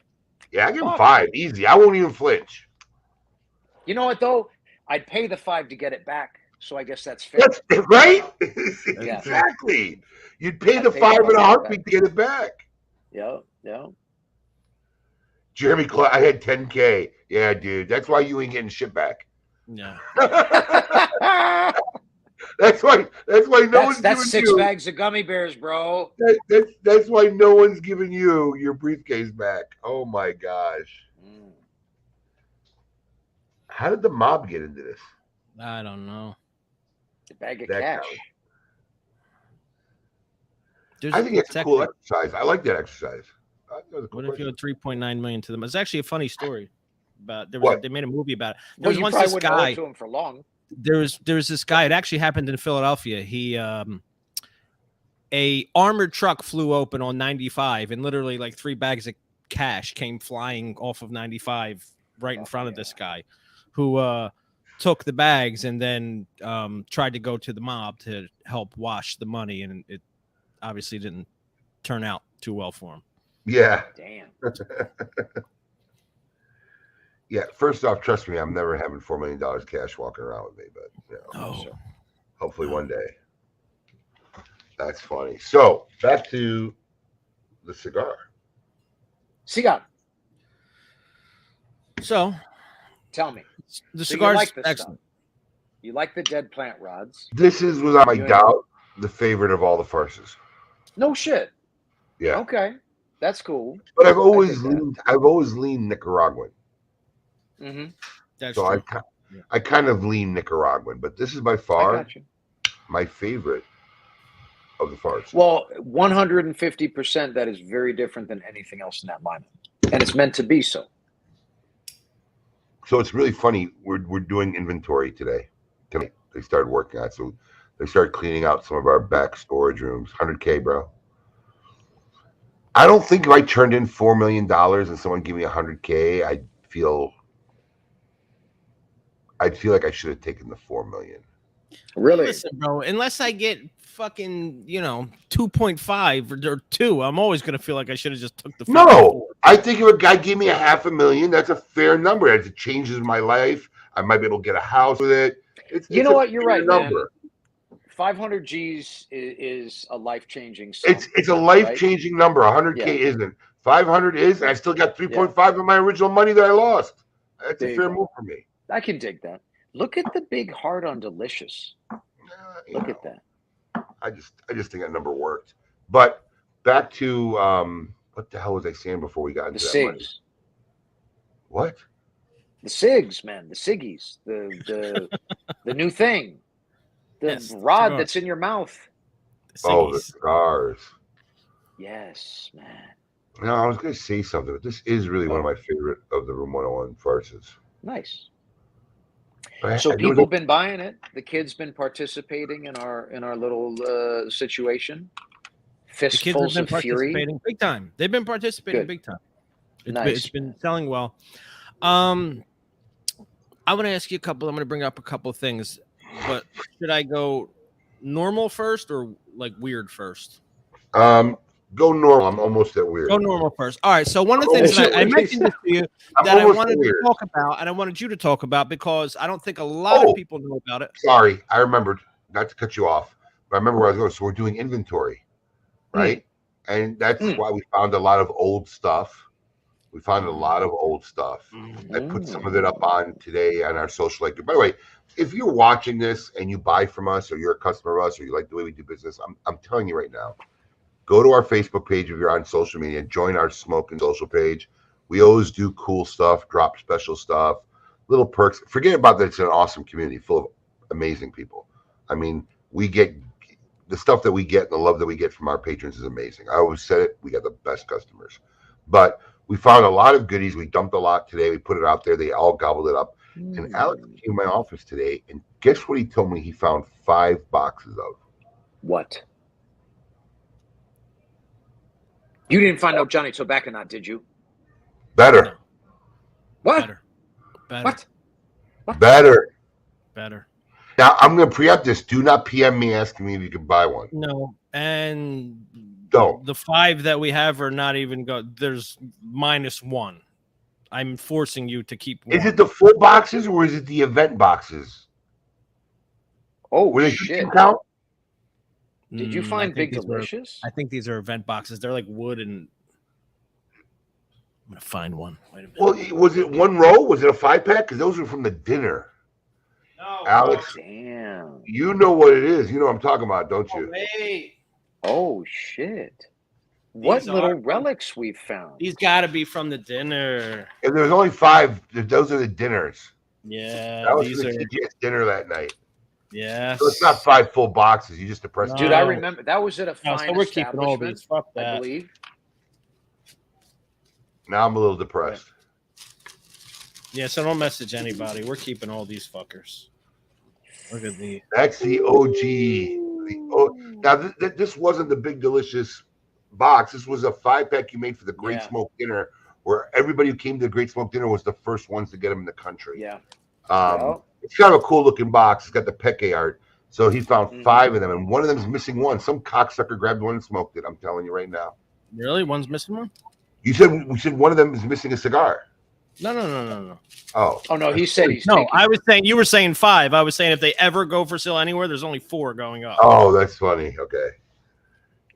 Yeah, I give him 5. Easy. I won't even flinch. You know what though? I'd pay the 5 to get it back. So I guess that's fair. That's right? Yeah. Exactly. You'd pay the 5 in a heartbeat to get it back. Yeah. Jeremy Clark, I had 10K. Yeah, dude. That's why you ain't getting shit back. Yeah. That's why no one's giving 6 bags of gummy bears, bro. That's why no one's giving you your briefcase back. Oh my gosh. How did the mob get into this? I don't know. The bag of cash. I think it's a cool exercise. I like that exercise. That was a cool What if you question. had 3.9 million to them? It's actually a funny story about What? they made a movie about it. There Well, was you once probably this wouldn't owe guy. it to him for long. There was this guy. It actually happened in Philadelphia. He a armored truck flew open on 95, and literally like 3 bags of cash came flying off of 95 right in front of this guy, who took the bags and then tried to go to the mob to help wash the money, and it obviously didn't turn out too well for him. Yeah. Damn. Yeah. First off, trust me, I'm never having $4 million cash walking around with me, but hopefully one day. That's funny. So back to the cigar. Cigar. So Tell me. the So cigar you is like this excellent. stuff. You like the dead plant rods. This is, without my You doubt, the favorite of all the farces. No shit. Yeah. Okay. That's cool. But I've always dig that. leaned Nicaraguan. Mm-hmm. That's So true. I kind of lean Nicaraguan, but this is by I far got you. my favorite of the farces. Well, 150%, that is very different than anything else in that lineup. And it's meant to be so. So it's really funny. We're doing inventory today. Tonight they started working on it. So they started cleaning out some of our back storage rooms. 100K, bro. I don't think if I turned in $4 million and someone gave me 100K, I'd feel like I should have taken the 4 million. Really? Listen, bro, unless I get fucking 2.5 or 2, I'm always gonna feel like I should have just took the No, I think if a guy gave me $500,000, that's a fair number. It changes my life. I might be able to get a house with it. You know what? You're right, number. man. 500 G's is a life-changing sum. It's a life-changing number. 100K isn't. 500 is, and I still got 3.5 of my original money that I lost. That's a fair move for me. I can dig that. Look at the big heart on Delicious. Look at that. I just think that number worked. But back to what the hell was I saying before we got into The that money? cigs. What? The cigs, man. The ciggies. The new thing. The rod cigar. that's in your mouth. The cigars. Yes, man. No, I was going to say something, but this is really one of my favorite of the Room 101 farces. Nice. But So people have been buying it. The kids been participating in our little situation. Fistfuls of fury. Big time. They've been participating big time. It's been selling well. I want to ask you a couple. I'm going to bring up a couple of things, but should I go normal first or like weird first? Go normal. I'm almost at weird. Go normal first. All right. So one of the things that I mentioned this to you that I wanted to talk about, and I wanted you to talk about because I don't think a lot of people know about it. Sorry, I remembered. Not to cut you off, but I remember where I was going. So we're doing inventory, right? And that's why we found a lot of old stuff. We found a lot of old stuff. I put some of it up on today on our social. Like, by the way, if you're watching this and you buy from us, or you're a customer of us, or you like the way we do business, I'm telling you right now. Go to our Facebook page if you're on social media. Join our Smoke and Social page. We always do cool stuff, drop special stuff, little perks. Forget about that. It's an awesome community full of amazing people. I mean, we get the stuff that we get and the love that we get from our patrons is amazing. I always said it. We got the best customers. But we found a lot of goodies. We dumped a lot today. We put it out there. They all gobbled it up. And Alex came to my office today, and guess what he told me he found 5 boxes of? What? You didn't find no Johnny Tobacco Knot, did you? Better. What? Better. What? Better. Now, I'm going to preempt this. Do not PM me asking me if you can buy one. No. And don't. The 5 that we have are not even there's -1. I'm forcing you to keep one. Is it the full boxes or is it the event boxes? Oh, shit. Count? Did you find Big Delicious? I think these are event boxes. They're like wood and I'm going to find one. Wait a minute. Well, was it 1 row? Was it a 5-pack? Because those are from the dinner. No, Alex, damn. You know what it is. You know what I'm talking about, don't you? Wait. Oh, shit. What little relics we found? These got to be from the dinner. If there's only 5, those are the dinners. Yeah. That was the TGS dinner that night. Yeah. So it's not 5 full boxes. You just depressed. Dude, I remember that was at a fine so we're keeping all these. Fuck that. I believe. Now I'm a little depressed. Yeah, so don't message anybody. We're keeping all these fuckers. Look at the. That's the OG. Now, this wasn't the Big Delicious box. This was a 5-pack you made for the Great Smoke Dinner, where everybody who came to the Great Smoke Dinner was the first ones to get them in the country. Yeah. It's kind of a cool looking box. It's got the Peque art. So he found 5 of them, and one of them is missing one. Some cocksucker grabbed one and smoked it. I'm telling you right now. Really? One's missing one? We said one of them is missing a cigar. No. Oh no, he said he's no. I was saying you were saying 5. I was saying if they ever go for sale anywhere, there's only 4 going up. Oh, that's funny. Okay,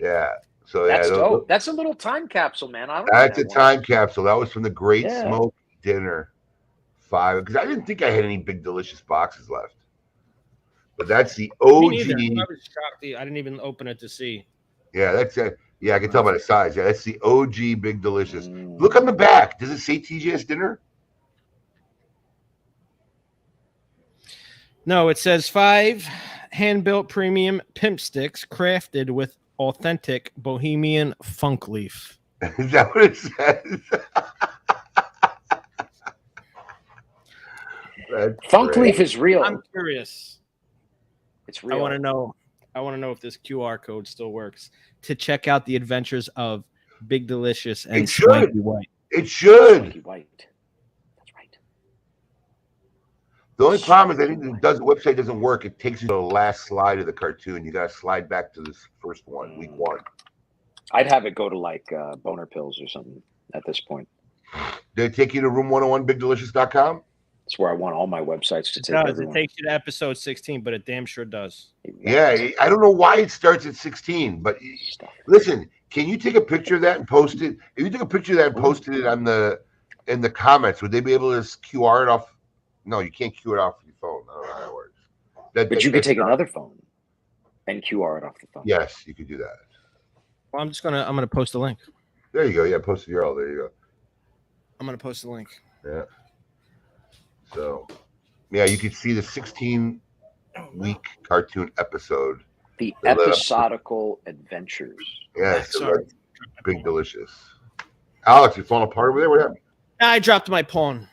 yeah. So that's dope. That's a little time capsule, man. That's a time capsule. That was from the Great Smoke Dinner 5. Because I didn't think I had any Big Delicious boxes left. But that's the OG. Me neither. I was shocked. I didn't even open it to see. Yeah, that's it. Yeah, I can tell by the size. Yeah, that's the OG Big Delicious. Look on the back. Does it say TJ's Dinner? No, it says 5 hand-built premium pimp sticks crafted with authentic Bohemian funk leaf. Is that what it says? Funk leaf is real. I'm curious. It's real. I want to know if this QR code still works to check out the adventures of Big Delicious and Swanky White. It should. Swanky White. That's right. The only problem is I think the website doesn't work. It takes you to the last slide of the cartoon. You got to slide back to this first one, week 1. I'd have it go to like boner pills or something at this point. Did it take you to room101bigdelicious.com? That's where I want all my websites to take. It takes you to episode 16, but it damn sure does. Yeah, I don't know why it starts at 16, but listen, can you take a picture of that and post it? If you took a picture of that and posted it in the comments, would they be able to QR it off? No, you can't QR it off your phone. I don't know how that works. But you could take another phone and QR it off the phone. Yes, you could do that. Well, I'm gonna post a link. There you go. Yeah, post the URL. There you go. I'm gonna post a link. Yeah. So, yeah, you can see the 16-week cartoon episode. The episodical adventures. Yeah, so Big Delicious. Alex, you falling apart over there? What happened? I dropped my pawn.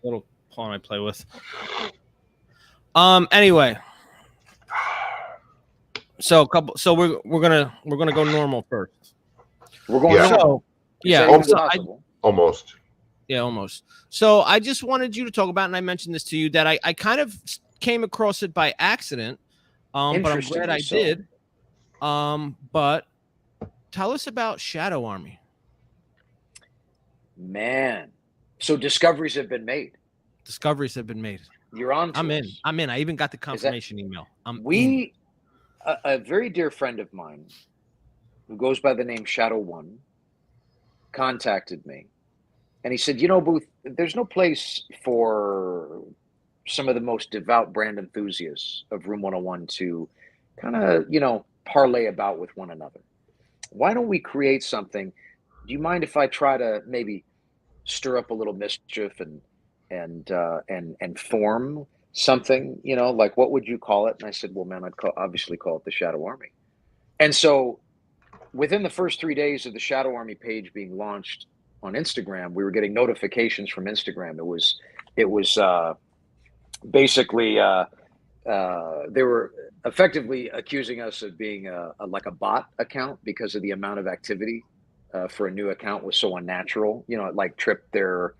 Little pawn I play with. Anyway. So we're gonna go normal first. We're going normal. Almost. Yeah, almost. So I just wanted you to talk about, and I mentioned this to you, that I kind of came across it by accident, but I'm glad I did. But tell us about Shadow Army. Man, so discoveries have been made. You're on. I'm in. I even got the confirmation email. A very dear friend of mine who goes by the name Shadow One contacted me. And he said, Booth, there's no place for some of the most devout brand enthusiasts of Room 101 to kind of, parlay about with one another. Why don't we create something? Do you mind if I try to maybe stir up a little mischief and form something, like what would you call it? And I said, well, man, I'd obviously call it the Shadow Army. And so within the first 3 days of the Shadow Army page being launched on Instagram, we were getting notifications from Instagram. It was basically they were effectively accusing us of being like a bot account because of the amount of activity for a new account was so unnatural. It like tripped their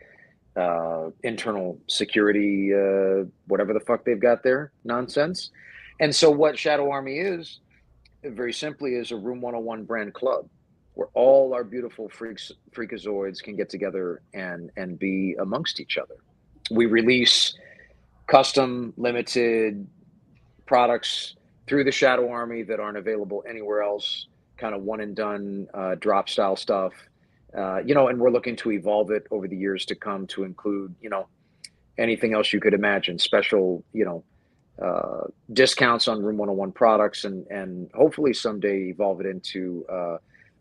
internal security, whatever the fuck they've got there, nonsense. And so what Shadow Army is, very simply, is a Room 101 brand club where all our beautiful freakazoids can get together and be amongst each other. We release custom limited products through the Shadow Army that aren't available anywhere else, kind of one and done drop style stuff. And we're looking to evolve it over the years to come to include, anything else you could imagine, special, discounts on Room 101 products and hopefully someday evolve it into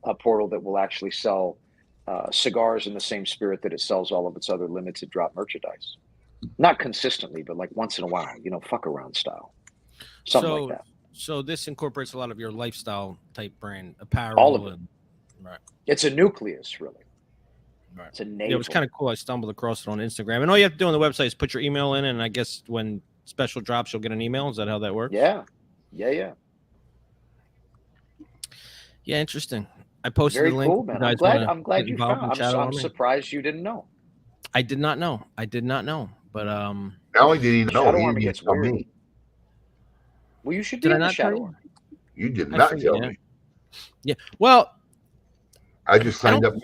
a portal that will actually sell cigars in the same spirit that it sells all of its other limited drop merchandise. Not consistently, but like once in a while, fuck around style. Something like that. So this incorporates a lot of your lifestyle type brand apparel. All of it. Right. It's a nucleus, really. Right. It's a Yeah, navel. it was kind of cool. I stumbled across it on Instagram, and all you have to do on the website is put your email in, and I guess when special drops, you'll get an email. Is that how that works? Yeah, yeah. Yeah, interesting. I posted Very the link. cool, If you man. guys I'm glad get you involved found. and chat I'm on me. surprised you didn't know. I did not know. But Not only did he know, Shadow he Army didn't gets tell weird. me. Well, you should be did I in the not tell Shadow you? Army. You did I not forget, tell yeah. me. Yeah. Well, I just signed up now.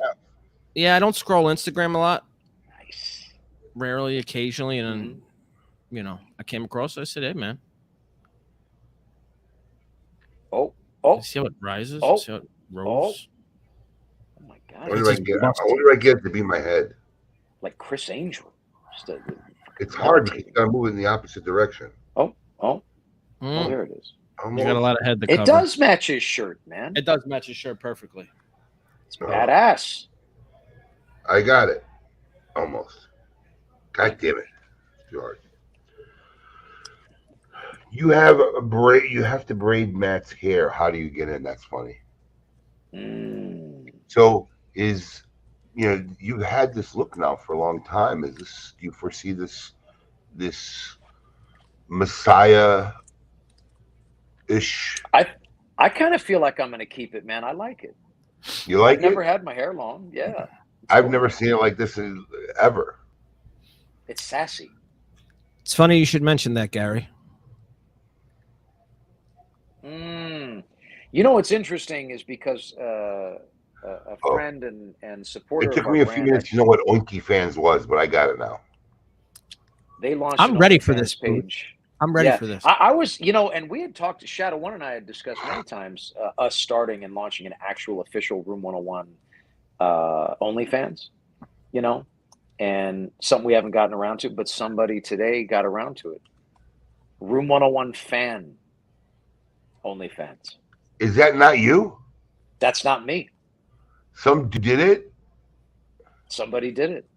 yeah, I don't scroll Instagram a lot. Nice. Rarely, occasionally, and then I came across it. I said, "Hey, man, Oh, see how it rises? Oh. See how it rolls? Oh my I God! wonder if I get it to be my head. Like Chris Angel. It's hard because you gotta move in the opposite direction. Oh, Mm. there it is. You got a lot of head to It cover. does match his shirt, man. It does match his shirt perfectly. It's badass. I got it. Almost. God damn it. It's too hard. You have a braid. You have to braid Matt's hair. How do you get in? That's funny. So you've had this look now for a long time. Do you foresee this Messiah ish? I kind of feel like I'm going to keep it, man. I like it. You like I've never had my hair long. Yeah. I've never seen it like this ever. It's sassy. It's funny you should mention that, Gary. You know what's interesting is because a friend and supporter. It took of me our a few brand, minutes to know what Oinky Fans was, but I got it now. They launched. I'm ready for this page. I'm ready for this. I was, and we had talked to Shadow One, and I had discussed many times us starting and launching an actual official Room 101 OnlyFans, and something we haven't gotten around to, but somebody today got around to it. Room 101 fan OnlyFans. Is that not you? That's not me. Some did it? Somebody did it.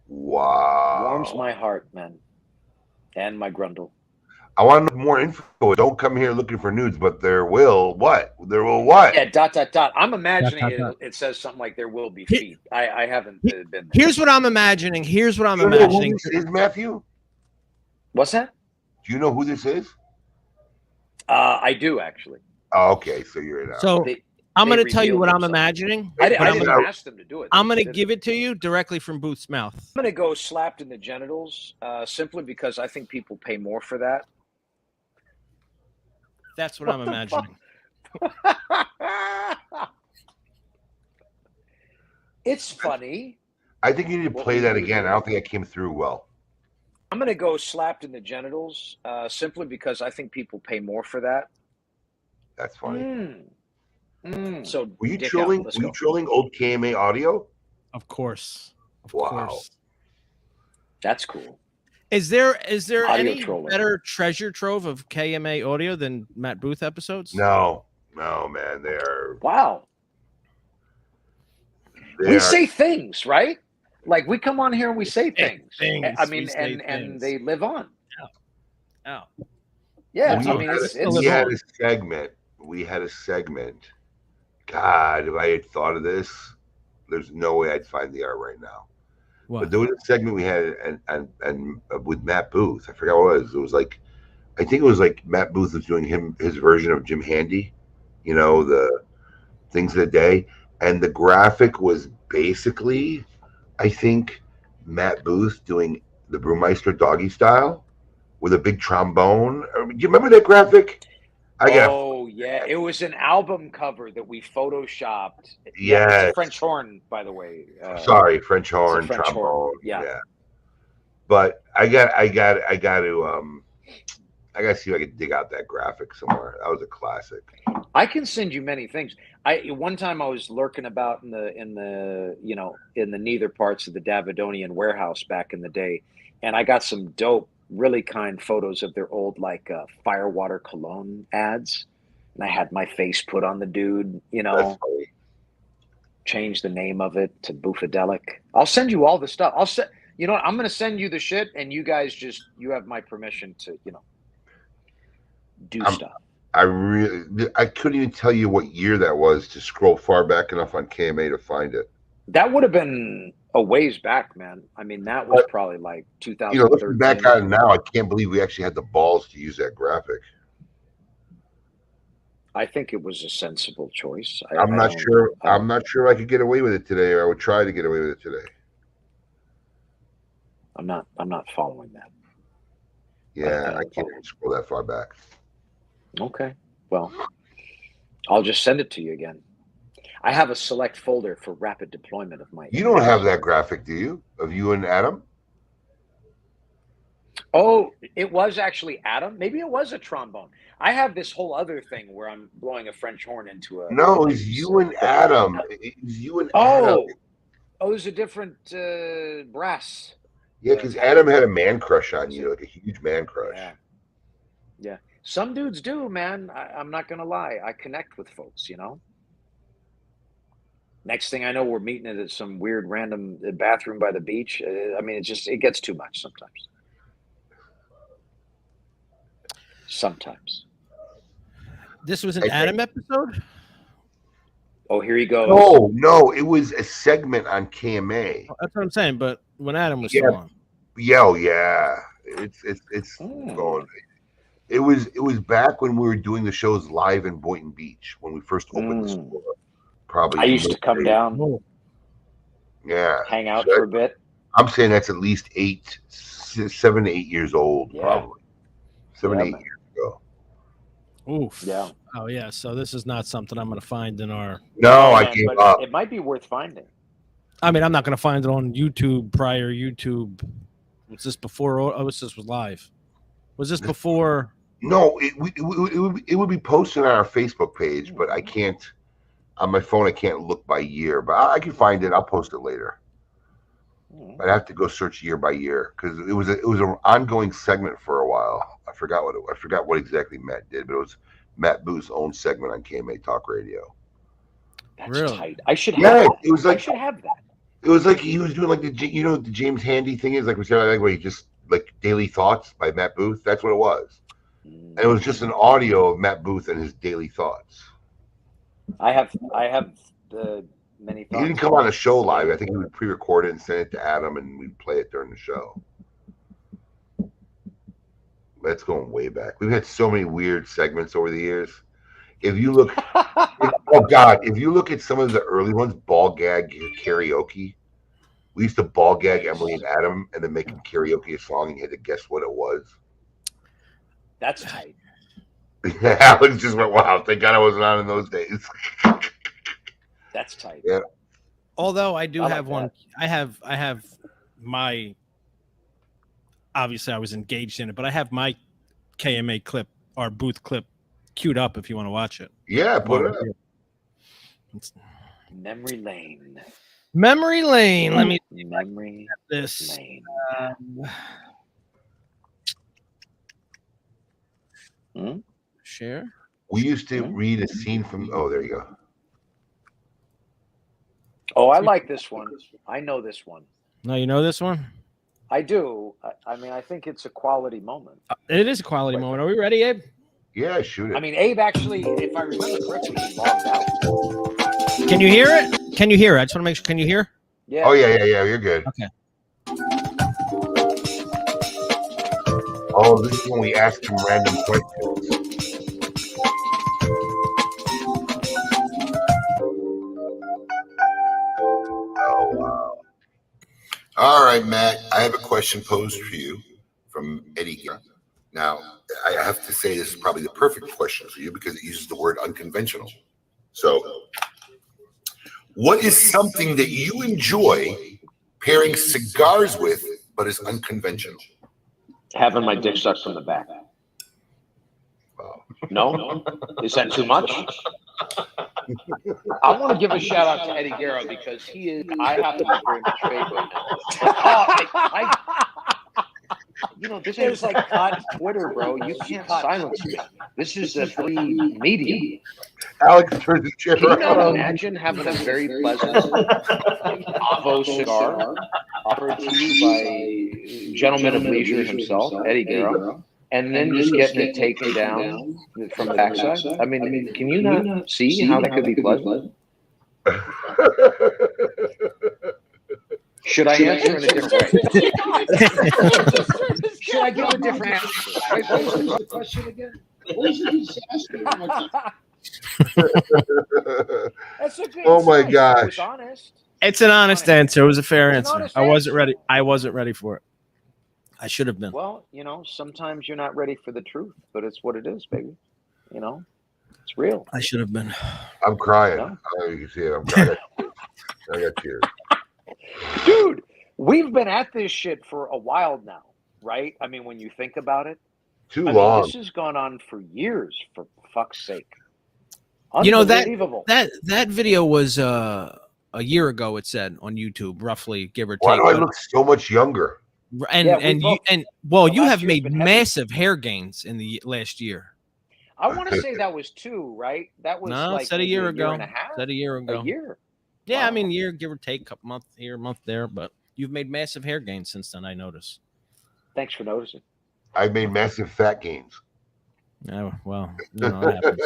Wow. Warms my heart, man. And my grundle. I want to know more info. Don't come here looking for nudes, but there will what? There will what? Yeah, ... I'm imagining it says something like there will be feet. I haven't been there. Here's what I'm imagining. Here's what I'm Do you imagining. know who this is, Matthew? What's that? Do you know who this is? I do, actually. Oh, okay, so you're in. So I'm going to tell you what I'm imagining. I didn't ask them to do it. I'm going to give it to you directly from Booth's mouth. I'm going to go slapped in the genitals simply because I think people pay more for that. That's what I'm imagining. It's funny. I think you need to play that again. I don't think it came through well. I'm going to go slapped in the genitals simply because I think people pay more for that. That's funny. So were you trolling? Were you trolling old KMA audio? Of course. Of wow. course. That's cool. Is there any trolling. better treasure trove of KMA audio than Matt Booth episodes? No, man. They're wow. We say things, right? Like we come on here and we say things. I mean, and they live on. Oh. Yeah. We had a segment. God, if I had thought of this, there's no way I'd find the art right now. What? But there was a segment we had and with Matt Booth. I forgot what it was. It was like, I think it was like Matt Booth was doing his version of Jim Handy, the things of the day. And the graphic was basically, I think, Matt Booth doing the Brewmeister doggy style with a big trombone. Do you remember that graphic? Yeah. It was an album cover that we photoshopped. Yeah. It's a French horn, by the way. Sorry, French horn, trombone. Yeah. But I got to see if I can dig out that graphic somewhere. That was a classic. I can send you many things. One time I was lurking about in the neither parts of the Davidonian warehouse back in the day, and I got some dope, really kind photos of their old Firewater cologne ads, and I had my face put on the dude. Change the name of it to Boofadelic. I'll send you all the stuff. I'm going to send you the shit, and you guys you have my permission to do stuff. I couldn't even tell you what year that was to scroll far back enough on KMA to find it. That would have been a ways back, man. I mean, that was probably like 2013. Looking back on it now, I can't believe we actually had the balls to use that graphic. I think it was a sensible choice. I'm not sure. I'm not sure I could get away with it today, or I would try to get away with it today. I'm not following that. Yeah, I can't scroll that far back. Okay. Well, I'll just send it to you again. I have a select folder for rapid deployment of my. You don't have that graphic, do you? Of you and Adam? Oh, it was actually Adam. Maybe it was a trombone. I have this whole other thing where I'm blowing a French horn into a. No, it's you and Adam. It's you and Adam. Oh, it was a different brass. Yeah, because Adam had a man crush on you, like a huge man crush. Yeah. Some dudes do, man. I'm not gonna lie. I connect with folks, Next thing I know, we're meeting at some weird random bathroom by the beach. I mean, it gets too much sometimes. Sometimes. This was an Adam episode? Oh, here he goes. No, it was a segment on KMA. That's what I'm saying, but when Adam was still on. Yeah. It's going. It was back when we were doing the shows live in Boynton Beach when we first opened the store. Probably. I used to come down. Yeah. Hang out for a bit. I'm saying that's at least 7 to 8 years old, probably. 7 to 8 years ago. Oof. Yeah. Oh yeah. So this is not something I'm going to find in our. No, I gave up. It might be worth finding. I mean, I'm not going to find it on YouTube. Prior YouTube. Was this before? Oh, this was live. Was this before? No, it would be posted on our Facebook page, but I can't. On my phone, I can't look by year, but I can find it. I'll post it later. I'd have to go search year by year because it was an ongoing segment for a while. I forgot what exactly Matt did, but it was Matt Booth's own segment on KMA Talk Radio. That's really tight. I should have that. It was like, I should have that. It was like he was doing like the James Handy thing is like we said, like where he just like daily thoughts by Matt Booth. That's what it was, and it was just an audio of Matt Booth and his daily thoughts. I have the many thoughts. He didn't come on the show live. I think he would pre-record it and send it to Adam, and we'd play it during the show. That's going way back. We've had so many weird segments over the years. If you look, if you look at some of the early ones, ball gag karaoke. We used to ball gag Emily and Adam, and then make them karaoke a song, and you had to guess what it was. That's tight. Alex just went, wow, thank God I wasn't on in those days. That's tight. Yeah. Although I do have like one. I have my, obviously I was engaged in it, but I have my KMA clip, our booth clip queued up if you want to watch it. Yeah, put it up. Memory lane. Memory lane. Let me Memory this. lane. Share. We used to read a scene from. Oh, there you go. Oh, I like this one. I know this one. No, you know this one? I do. I mean, I think it's a quality moment. It is a quality moment. Are we ready, Abe? Yeah, shoot it. I mean, Abe actually, if I remember correctly, he logged out. Can you hear it? Can you hear it? I just want to make sure. Can you hear? Yeah. Oh, yeah. You're good. Okay. Oh, this is when we asked him random questions. Oh, wow. All right, Matt, I have a question posed for you from Eddie. Now, I have to say this is probably the perfect question for you because it uses the word unconventional. So, what is something that you enjoy pairing cigars with, but is unconventional? Having my dick sucked from the back. No? Is that too much? I want to give a shout out to Eddie Guerra because he is, I happen to be very much favorite. This is like hot Twitter, bro. You can't silence me. This is a free medium. Alex turns his chair Can you not around. imagine having a very pleasant Avo cigar offered to you by gentleman of leisure himself, Eddie Guerra, and then just getting it taken down from the backside? I mean, can you not see how that could be pleasant? Should I answer in a different way? Should I give a different answer? Wait, what was the question again? That's a good. Oh my It was gosh. honest. It's an honest answer. It was a fair It's an answer. honest I wasn't answer. ready. I wasn't ready for it. I should have been. Well, sometimes you're not ready for the truth, but it's what it is, baby. It's real. I should have been. I'm crying. No? You can see it. I'm crying. I got tears. Dude, we've been at this shit for a while now, right? I mean, when you think about it, Too long. this has gone on for years, for fuck's sake. That Unbelievable. that video was a year ago. It said on YouTube, roughly, give or Why take. do I look so much younger? And Yeah, and we you both- and well, the you last have year's made been heavy. massive hair gains in the last year. I want to say that was 2, right? That was No, like said a year ago. and a half. Said a year ago. A year. Yeah, Wow. I mean, year give or take, couple month here, month there, but you've made massive hair gains since then. I noticed. Thanks for noticing. I made massive fat gains. Oh well, it happens.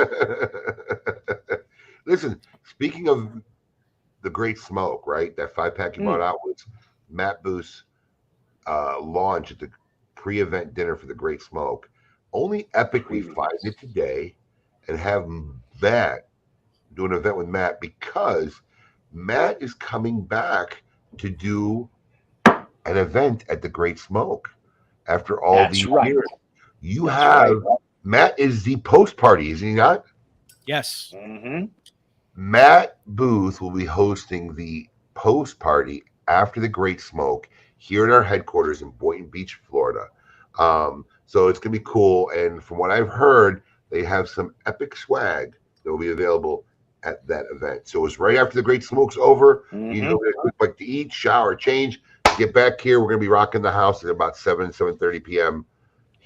Listen, speaking of the Great Smoke, right? That 5-pack you brought out was Matt Booth's launch at the pre-event dinner for the Great Smoke. Only Epic refined it today and have Matt do an event with Matt because Matt is coming back to do an event at the Great Smoke after all That's these right. years. You That's have right. Matt is the post party, is he not? Yes. Mm-hmm. Matt Booth will be hosting the post party after the Great Smoke here at our headquarters in Boynton Beach, Florida. So it's gonna be cool. And from what I've heard, they have some epic swag that will be available at that event. So it's right after the Great Smoke's over. Mm-hmm. You know, get a quick bite to eat, shower, change, get back here. We're gonna be rocking the house at about 7:30 p.m.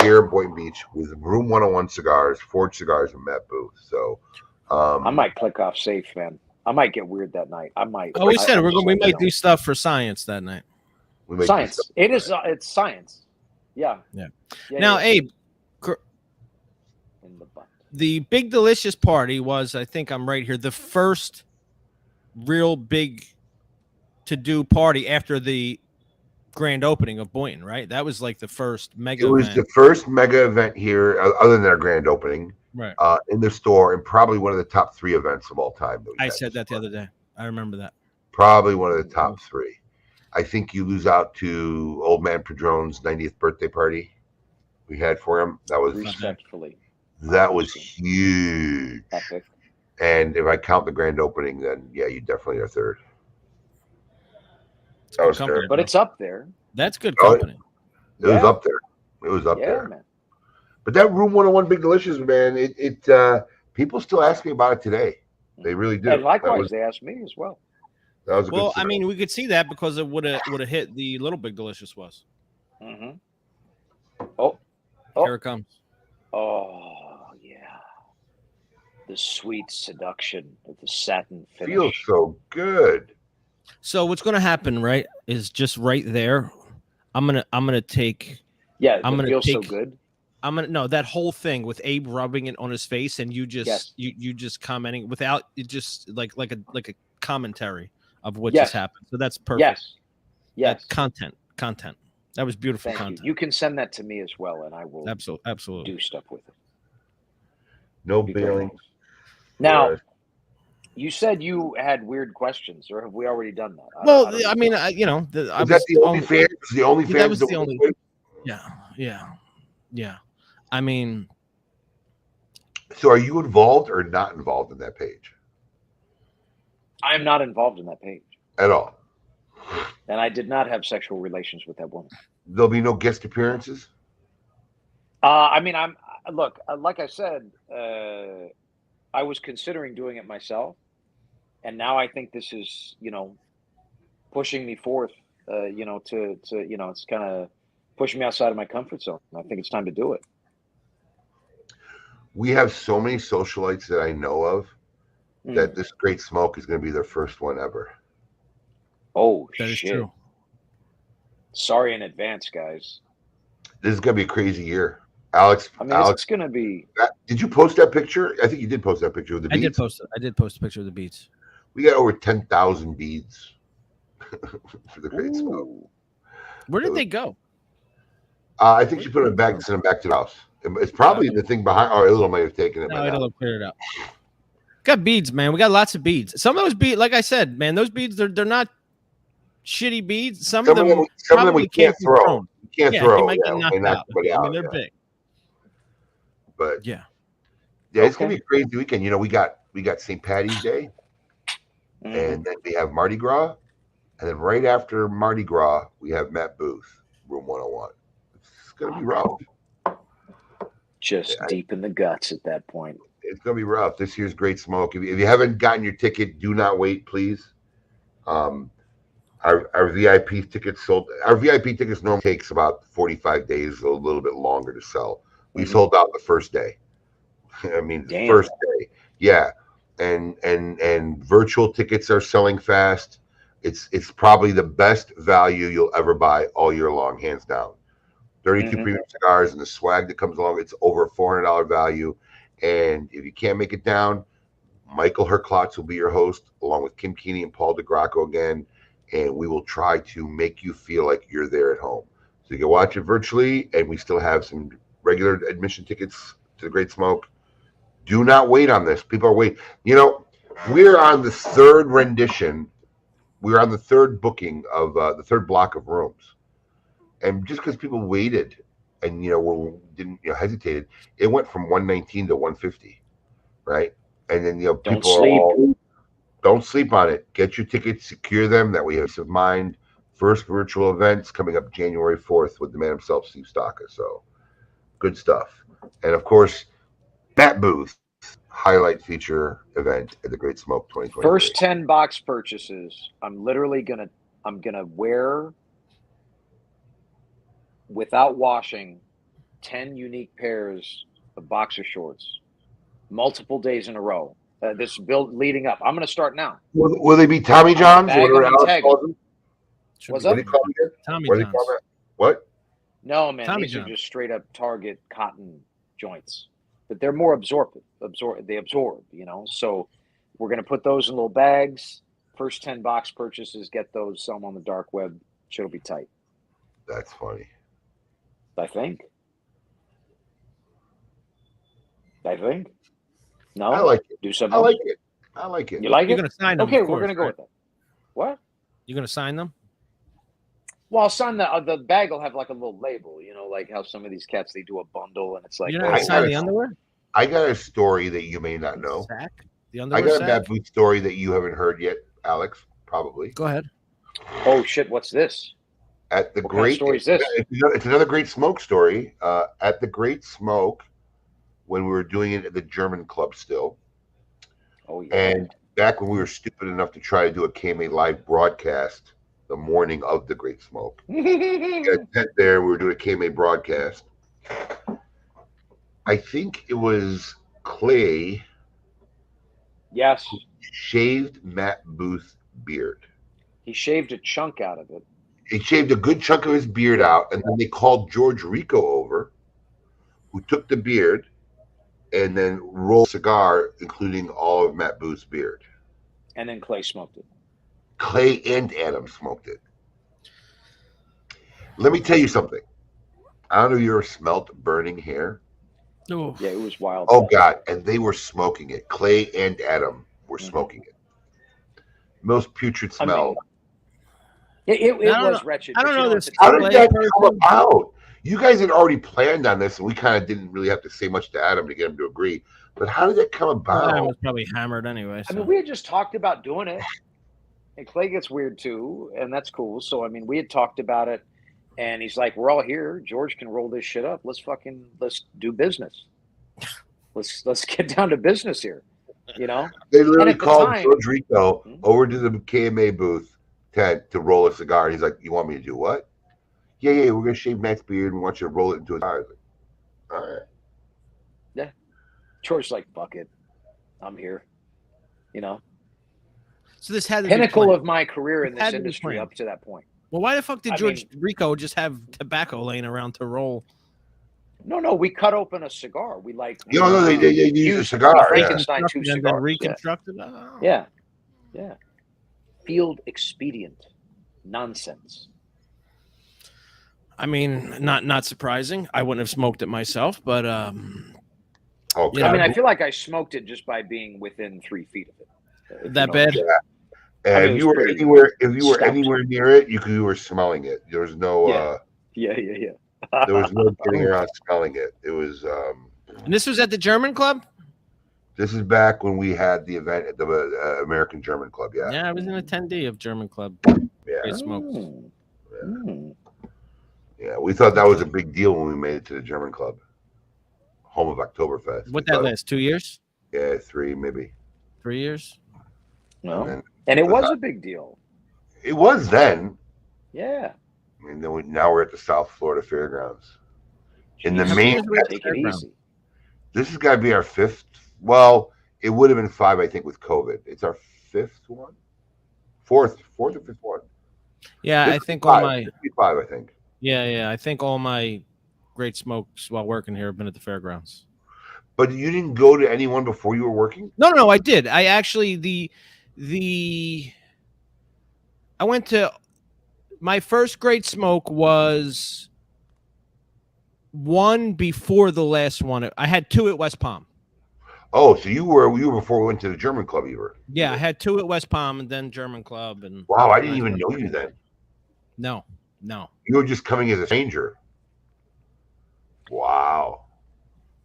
here in Boynton Beach with Room 101 Cigars, Forged Cigars, and Matt Booth. So I might click off safe, man. I might get weird that night. I might. Oh, we said we might do do stuff for science that night. we may do science. something. It is. It's science. Yeah. Yeah. Yeah, Now, yeah. Abe, In the butt. the Big Delicious party was, I think I'm right here, the first real big to-do party after the grand opening of Boynton, right? That was like the first mega It was event. the first mega event here, other than our grand opening, Right. in the store, and probably one of the top 3 events of all time. I said that the other day. I remember that. Probably one of the top 3. I think you lose out to Old Man Padrone's 90th birthday party we had for him. That was Respectfully. huge. Epic. And if I count the grand opening, then yeah, you definitely are third. That was company. third. But it's up there. That's good Oh, company. It was Yeah. up there. It was up Yeah, there. man. But that Room 101 Big Delicious, man, it people still ask me about it today. They really do. And likewise, that was, they asked me as well. that was a Well, good I cigar. mean, we could see that because it would have hit the Little Big Delicious was. Mm-hmm. Oh, Here it comes. oh, yeah. The sweet seduction of the satin finish. Feels so good. So what's going to happen, right, is just right there. I'm gonna take. Yeah, I'm it gonna feels so take- good. No, that whole thing with Abe rubbing it on his face, and you just Yes. you just commenting without it, just like a commentary of what Yes. just happened. So that's perfect. Yes. That Yes. content. That was beautiful Thank content. you. You can send that to me as well, and I will Absolutely. do stuff with it. No Be very bailing. nice. Now, Yeah. you said you had weird questions, or have we already done that? Well, don't I know. mean, I Is was that the only fans? The only Yeah, fans that was the we only- played? yeah. I mean, So are you involved or not involved in that page I'm not involved in that page, at all? and I did not have sexual relations with that woman. There'll be no guest appearances? I mean, look, like I said, I was considering doing it myself, and now I think this is, pushing me forth, to it's kind of pushing me outside of my comfort zone. I think it's time to do it. We have so many socialites that I know of that this Great Smoke is going to be their first one ever. Oh, that is shit. true. Sorry in advance, guys. This is going to be a crazy year. Alex, I mean, Alex, it's going to be. did you post that picture? I think you did post that picture of the I beats. did post it. I did post a picture of the beats. We got over 10,000 beads for the Great Smoke. Ooh. Where did they go? I think she put it in a bag and sent them back to the house. It's probably the thing behind. Oh, Illo might have taken it. No, it'll clear it out. Got beads, man. We got lots of beads. Some of those beads, like I said, man, those beads they're not shitty beads. Some of them we can't throw. You can't throw. You might get knocked out. I mean, they're big. But yeah, it's gonna be a crazy weekend. You know, we got St. Patty's Day, Mm-hmm. and then we have Mardi Gras, and then right after Mardi Gras we have Matt Booth, Room 101. It's gonna be rough. Just deep in the guts at that point. It's gonna be rough. This year's Great Smoke. If you haven't gotten your ticket, do not wait, please. Our VIP tickets sold. Our VIP tickets normally takes about 45 days, a little bit longer to sell. We sold out the first day. I mean, the first day. Yeah, and virtual tickets are selling fast. It's probably the best value you'll ever buy all year long, hands down. 32 premium cigars and the swag that comes along. It's over a $400 value. And if you can't make it down, Michael Herklotz will be your host, along with Kim Keeney and Paul DeGracco again. And we will try to make you feel like you're there at home. So you can watch it virtually, and we still have some regular admission tickets to the Great Smoke. Do not wait on this. People are waiting. You know, we're on the third rendition. We're on the third booking of the third block of rooms. And just because people waited and, didn't, hesitated, it went from 119 to 150, right? And then, don't sleep on it. Get your tickets, secure them. That way you have peace of mind. First virtual events coming up January 4th with the man himself, Steve Staka. So good stuff. And of course, Matt Booth highlight feature event at the Great Smoke 2020. First 10 box purchases. I'm gonna wear, without washing, 10 unique pairs of boxer shorts, multiple days in a row. This build leading up. I'm going to start now. Will they be Tommy Johns? What's up? Tommy Johns. What? No, man. These are just straight up Target cotton joints, but they're more absorptive. They absorb, So we're going to put those in little bags. First 10 box purchases, get those. Some on the dark web. Shit'll be tight. That's funny. I think. No, I like it. Do something. I like it. You like it? You're going to sign them. Okay, we're going to go with that. What? You're going to sign them? Well, I'll sign the bag will have like a little label, like how some of these cats, they do a bundle and it's like. You're not going to sign the underwear? I got a story that you may not know. Sack? I got a Matt Booth story that you haven't heard yet, Alex, probably. Go ahead. Oh, shit, what's this? At the what kind of story is this? It's another Great Smoke story. At the Great Smoke, when we were doing it at the German club still. Oh, yeah. And back when we were stupid enough to try to do a KMA live broadcast the morning of the Great Smoke. We got a tent there. We were doing a KMA broadcast. I think it was Clay. Yes. Shaved Matt Booth's beard. He shaved a chunk out of it. He shaved a good chunk of his beard out, and then they called George Rico over, who took the beard and then rolled a cigar, including all of Matt Booth's beard. And then Clay smoked it. Clay and Adam smoked it. Let me tell you something. I don't know if you ever smelt burning hair. Oh. Yeah, it was wild. Oh, God. And they were smoking it. Clay and Adam were smoking it. Most putrid smell. It was wretched. I don't know this. How did that come about? You guys had already planned on this, and we kind of didn't really have to say much to Adam to get him to agree. But how did that come about? Adam was probably hammered anyway. So. I mean, we had just talked about doing it. And Clay gets weird too, and that's cool. So, I mean, we had talked about it, and he's like, we're all here. George can roll this shit up. Let's do business. Let's get down to business here, They literally called George Rico over to the KMA booth tent to roll a cigar. And he's like, you want me to do what? Yeah, we're going to shave Matt's beard and we want you to roll it into a cigar. I was like, all right. Yeah. George's like, fuck it. I'm here. So this had the pinnacle of my career in this industry up to that point. Well, why the fuck did George Rico just have tobacco laying around to roll? No, we cut open a cigar. They use a cigar. Frankenstein 2 cigars. Reconstructed. Yeah. Yeah. Field expedient nonsense. I mean, not surprising. I wouldn't have smoked it myself, but Oh, You God. I mean, I feel like I smoked it just by being within 3 feet of it. If that you know what I'm bad. saying. And I mean, if it you was were pretty anywhere, if you were stout. anywhere near it, you were smelling it. There was no, Yeah. Yeah. there was no getting around smelling it. It was. And this was at the German club. This is back when we had the event at the American German Club. Yeah, Yeah, I was an attendee of German club. yeah, Great smoke. yeah. We thought that was a big deal when we made it to the German Club, home of Oktoberfest. What that last 2 years? Yeah, 3 maybe. 3 years? No. And it was a big deal. It was then. Yeah. I mean, then now we're at the South Florida Fairgrounds. In the How main, many years were you at the Take it fairground? easy. this has got to be our 5th. Well, it would have been 5, I think, with COVID. It's our 5th one, 4th or 5th one. Yeah, This I is think 5. all my 5, I think. yeah, I think all my great smokes while working here have been at the fairgrounds. But you didn't go to anyone before you were working? No, I did. I actually I went to my first great smoke was one before the last one. I had 2 at West Palm. Oh, so you were before we went to the German Club. You were. Yeah, I had 2 at West Palm and then German club and Wow, I didn't even know you then. No. You were just coming as a stranger. Wow.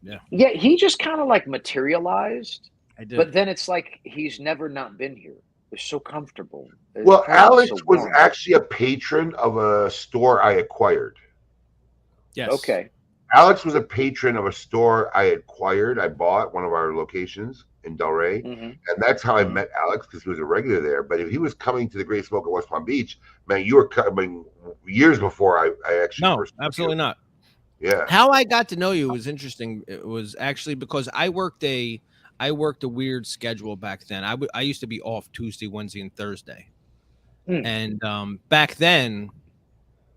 Yeah, he just kind of like materialized, I did. but then it's like he's never not been here. It's so comfortable. Well, Alex so was warm. actually a patron of a store I acquired. Yes. Okay. Alex was a patron of a store I acquired. I bought one of our locations in Delray, and that's how I met Alex because he was a regular there. But if he was coming to the Great Smoke at West Palm Beach, man, you were coming years before I actually. No, first met absolutely you. not. Yeah. How I got to know you was interesting. It was actually because I worked a weird schedule back then. I used to be off Tuesday, Wednesday, and Thursday, and back then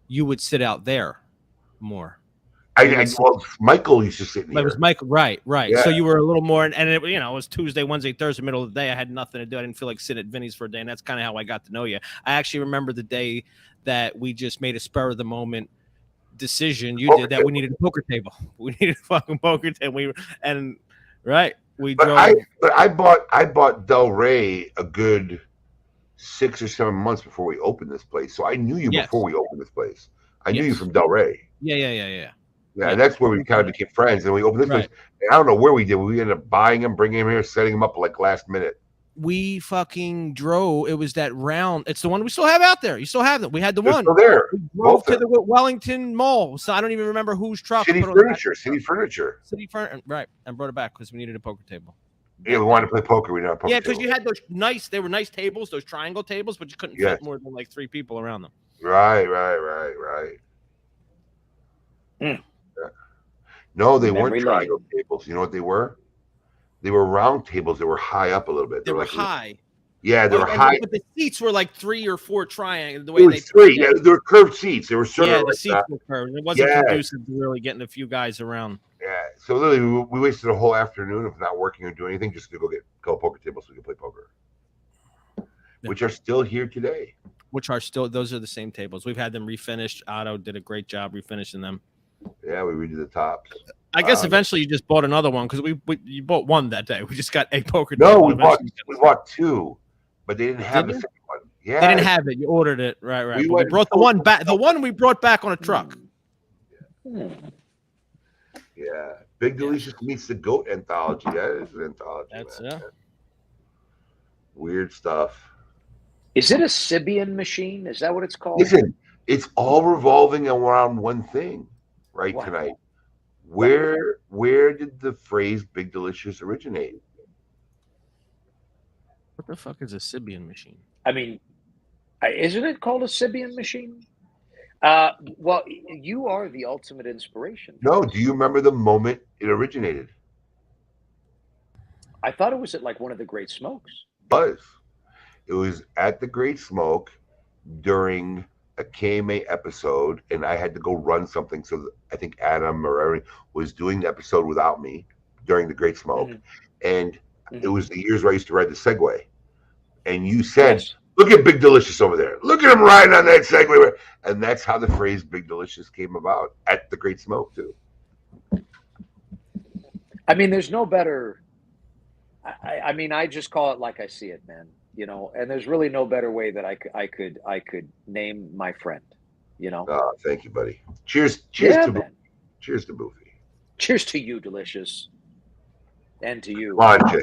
you would sit out there more. Well, Michael used to sit in here. It was Michael, right. Yeah. So you were a little more, and it was Tuesday, Wednesday, Thursday, middle of the day. I had nothing to do. I didn't feel like sitting at Vinny's for a day, and that's kind of how I got to know you. I actually remember the day that we just made a spur of the moment decision. You did that. We needed a poker table. We needed a fucking poker table. We drove. I bought Del Rey a good 6 or 7 months before we opened this place. So I knew you before we opened this place. I knew you from Del Rey. Yeah. Yeah, and that's where we kind of became friends. And we opened this place. And I don't know where we did. We ended up buying him, bringing him here, setting him up like last minute. We fucking drove. It was that round. It's the one we still have out there. You still have it. We had the They're one. still there. We drove to the Wellington Mall. So I don't even remember whose truck. City Furniture. Right. And brought it back because we needed a poker table. Yeah, we wanted to play poker. We didn't have a poker Yeah, because table. you had those they were nice tables, those triangle tables, but you couldn't fit more than like 3 people around them. Right. Yeah. No, they weren't triangle tables. You know what they were? They were round tables that were high up a little bit. They were like high. Yeah, they were high. But the seats were like 3 or 4 triangles. The way they 3. Yeah, they were curved seats. They were sort of the like seats that. were curved. It wasn't conducive to really getting a few guys around. Yeah, so literally we wasted a whole afternoon of not working or doing anything just to go poker tables so we could play poker, which are still here today. Those are the same tables. We've had them refinished. Otto did a great job refinishing them. Yeah, we redid the tops. I guess eventually you just bought another one because you bought one that day. We just got a poker table. No, we bought 2, but they didn't have the second one. Yeah, they didn't have it. You ordered it, right? We brought the one back. The one we brought back on a truck. Yeah, Big Delicious meets the Goat anthology. That is an anthology. That's weird stuff. Is it a Sibian machine? Is that what it's called? Listen, it's all revolving around one thing, right? Wow. Tonight. Where did the phrase "Big Delicious" originate? What the fuck is a Sibian machine? I mean, isn't it called a Sibian machine? Well, you are the ultimate inspiration. No, do you remember the moment it originated? I thought it was at like one of the Great Smokes. It was at the Great Smoke during a KMA episode, and I had to go run something. So I think Adam or Aaron was doing the episode without me during the Great Smoke, and it was the years where I used to ride the Segway. and you said, Yes. "Look at Big Delicious over there. Look at him riding on that Segway." And that's how the phrase "Big Delicious" came about at the Great Smoke too. I mean, there's no better. I mean, I just call it like I see it, man. You know, and there's really no better way that I could name my friend. You know. Oh, thank you, buddy. Cheers Yeah, to man. cheers to Boofy. Cheers to you, Delicious, and to you. Come on, Jay.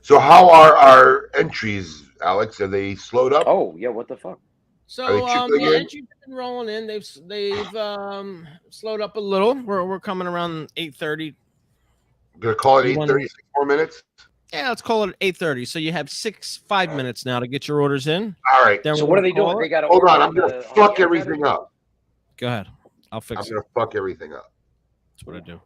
So, how are our entries, Alex? Are they slowed up? Oh yeah, what the fuck? So Are they trickling in? entries have been rolling in. They've slowed up a little. We're coming around 8:30. Gonna call it You wanna- 8:30, 6 more minutes. Yeah, let's call it 8:30. So you have 5 minutes now to get your orders in. All right. Then So we're what are gonna they doing? call They it. got to Hold on. I'm gonna fuck everything up. Go ahead. I'll I'm fix it. gonna fuck everything up. That's what I do.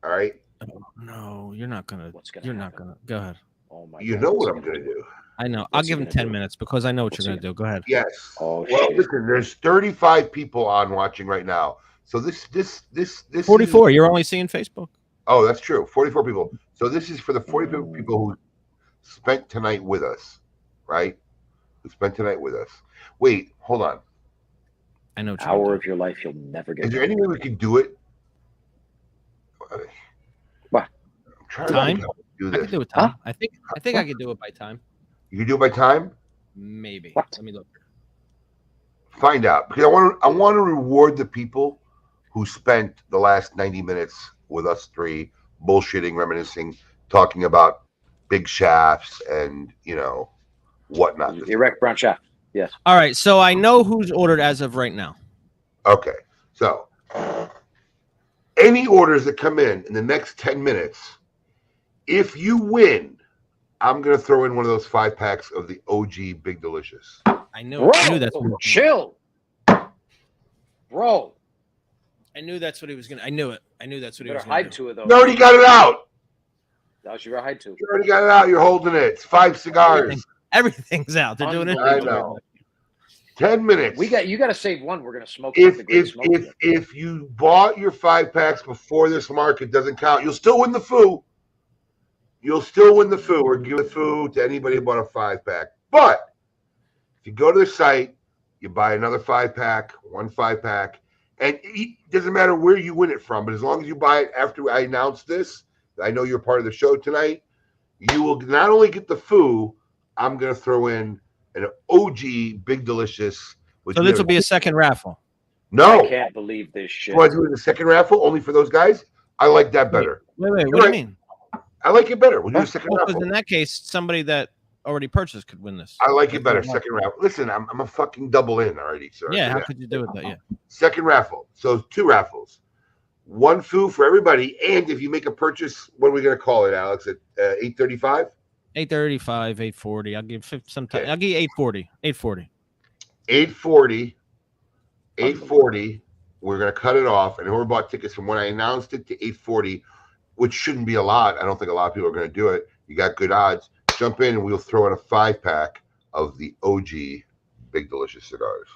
All right. Oh, no, you're not gonna. What's gonna You're not happen? gonna. Go ahead. Oh my! You God, know what's what he I'm gonna do. I know. I'll What's he give him gonna 10 do? minutes because I know what What's you're he gonna do. Go ahead. Yes. Oh, well, shit. listen. There's 35 people on watching right now. So this 44. You're only seeing Facebook. Oh, that's true. 44 people. So this is for the 44 people who spent tonight with us, right? Who spent tonight with us. Wait, hold on. I know what you're Hour gonna of your life you'll never get. Is there any way we could do it? What? I'm trying Time? to do I this. can do it time. I think I can do it by time. You can do it by time? Maybe. What? Let me look. Find out. Because I want to reward the people who spent the last 90 minutes with us three bullshitting, reminiscing, talking about big shafts and, whatnot. Erect brown shaft. Yes. All right. So I know who's ordered as of right now. Okay. So any orders that come in the next 10 minutes, if you win, I'm going to throw in one of those 5-packs of the OG Big Delicious. I knew. Bro, I knew that's. chill, bro. I knew that's what he was gonna. I knew it. I knew that's what he You was better gonna hide do. two of those. You already got it out. That was your hide two. You already got it out. You're holding it. It's 5 cigars. Everything's out. They're doing it. I know. 10 minutes. You got to save one. We're gonna smoke it. If you bought your 5-packs before this market doesn't count, you'll still win the foo. You'll still win the foo or give the foo to anybody who bought a 5-pack. But if you go to the site, you buy another 5-pack, one 5-pack, and it doesn't matter where you win it from, but as long as you buy it after I announce this, I know you're part of the show tonight, you will not only get the foo, I'm going to throw in an OG Big Delicious. So this will be a second raffle. No. I can't believe this shit. You want to do it in the second raffle only for those guys? I like that better. Wait. What do right. you mean? I like it better. We'll do a second Because raffle. in that case, somebody that already purchased could win this. I like it better. Second raffle. Listen, I'm a fucking double in already, sir. Yeah, how could you do it that? Yeah. Second raffle. So 2 raffles. One foo for everybody. And if you make a purchase, what are we going to call it, Alex? At 8:35? 8:35, 8:40. I'll give some time. Okay. I'll give you 8:40. 8:40. 8:40. 8:40. We're going to cut it off. And whoever bought tickets from when I announced it to 8:40, which shouldn't be a lot. I don't think a lot of people are going to do it. You got good odds. Jump in and we'll throw in a 5-pack of the OG Big Delicious cigars.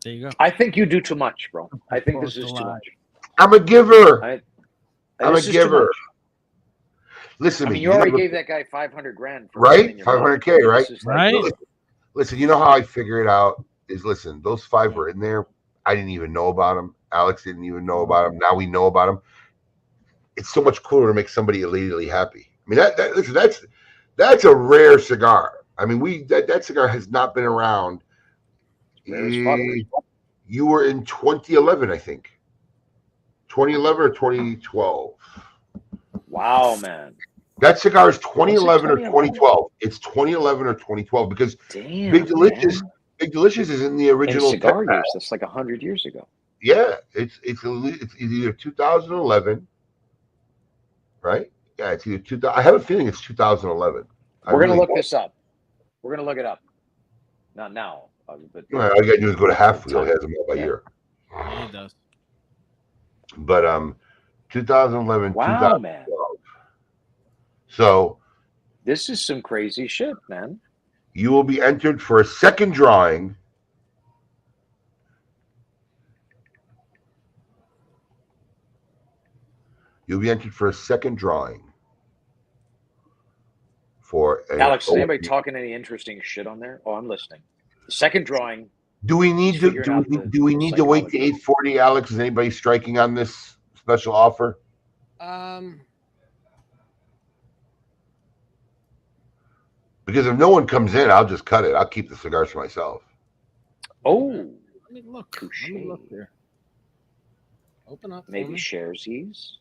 There you go. I think you do too much, bro. I think this is too much. I'm a giver. I'm a This is too giver. much. Listen I to mean, me. you already gave that guy 500 grand. For Right? opening your mouth. 500K, right? This is like- Right. Listen, you know how I figure it out is listen, those 5 were in there. I didn't even know about them. Alex didn't even know about them. Now we know about them. It's so much cooler to make somebody immediately happy. I mean, listen, that's a rare cigar. I mean, that cigar has not been around. Rare as fuck. You were in 2011, I think. 2011 or 2012. Wow, man. That cigar is 2011 or 2011? 2012. It's 2011 or 2012 because Damn. Big Delicious, man. Big Delicious is in the In original cigar 10-pack. years, that's like 100 years ago. Yeah, it's either 2011, right? Yeah, it's either 2000. I have a feeling it's 2011. We're gonna look this up. We're gonna look it up. Not now, but All you gotta do is go to Half Wheel. It has them all by Yeah. year. Yeah, it does. But 2011, wow, 2012. man, So this is some crazy shit, man. you will be entered for a second drawing. You'll be entered for a second drawing for Alex, is anybody talking any interesting shit on there? Oh, I'm listening. The second drawing. Do we need to wait to 8:40, Alex? Is anybody striking on this special offer? Because if no one comes in, I'll just cut it. I'll keep the cigars for myself. Oh, let me look. Let me look there. Open up. Maybe sharesies.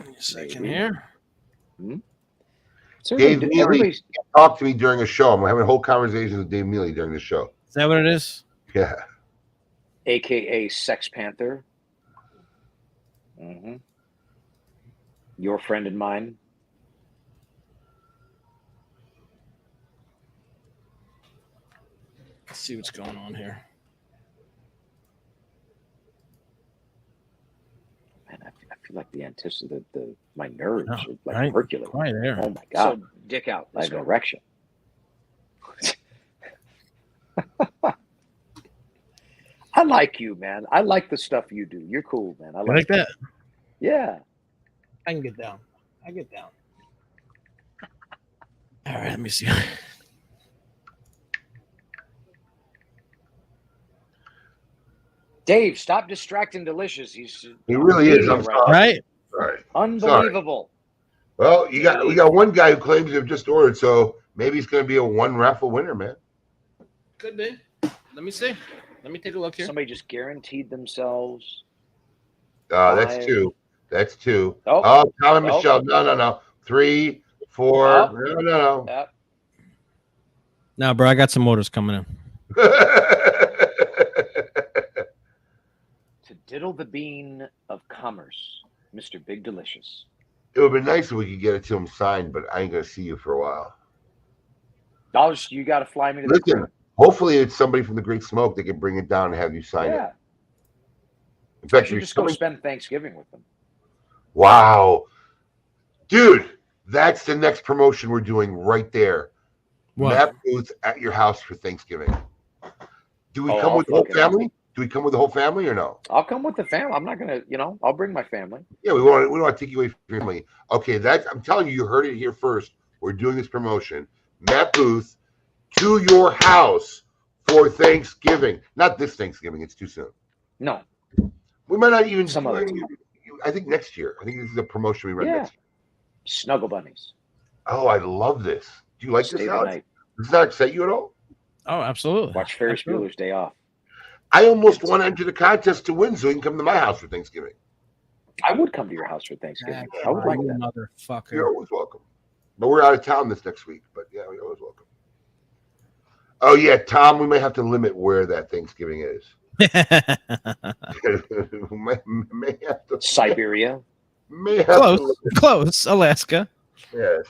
A second here. Dave Mealy talked to me during a show. I'm having a whole conversation with Dave Mealy during the show. Is that what it is? Yeah. AKA Sex Panther. Your friend and mine. Let's see what's going on here. Man, I feel like the my nerves are like right. percolating. Right there. Oh my god! So, dick out. I have an erection. I like you, man. I like the stuff you do. You're cool, man. I like that. Yeah. I can get down. I get down. All right, let me see. Dave, stop distracting Delicious. He really is. I'm sorry. Right? Sorry. Unbelievable. Well, we got one guy who claims to have just ordered, so maybe he's going to be a one raffle winner, man. Could be. Let me see. Let me take a look here. Somebody just guaranteed themselves. That's two. That's two. Oh, Tom and Michelle. No. 3, 4. No. Nah, bro, I got some orders coming in. To diddle the bean of commerce, Mr. Big Delicious. It would be nice if we could get it to him signed, but I ain't going to see you for a while. You got to fly me to the crib. Hopefully it's somebody from the Great Smoke that can bring it down and have you sign it. In fact, you just go spend Thanksgiving with them. Wow. Dude, that's the next promotion we're doing right there. What? Matt Booth at your house for Thanksgiving. Do we come with the whole family? Do we come with the whole family or no? I'll come with the family. I'm not going to, I'll bring my family. Yeah, we don't want to take you away from your family. Okay, I'm telling you heard it here first. We're doing this promotion. Matt Booth to your house for Thanksgiving. Not this Thanksgiving. It's too soon. No. We might not even some other. I think next year. I think this is a promotion we run next year. Snuggle bunnies. Oh, I love this. Do you like this, Alex? Does that excite you at all? Oh, absolutely. Watch Ferris Bueller's Day Off. I almost want to enter the contest to win so you can come to my house for Thanksgiving. I would come to your house for Thanksgiving. I would like that. Motherfucker. You're always welcome. But we're out of town this next week. But yeah, you're always welcome. Oh, yeah, Tom, we may have to limit where that Thanksgiving is. may have to, Siberia. Close. Alaska. Yes.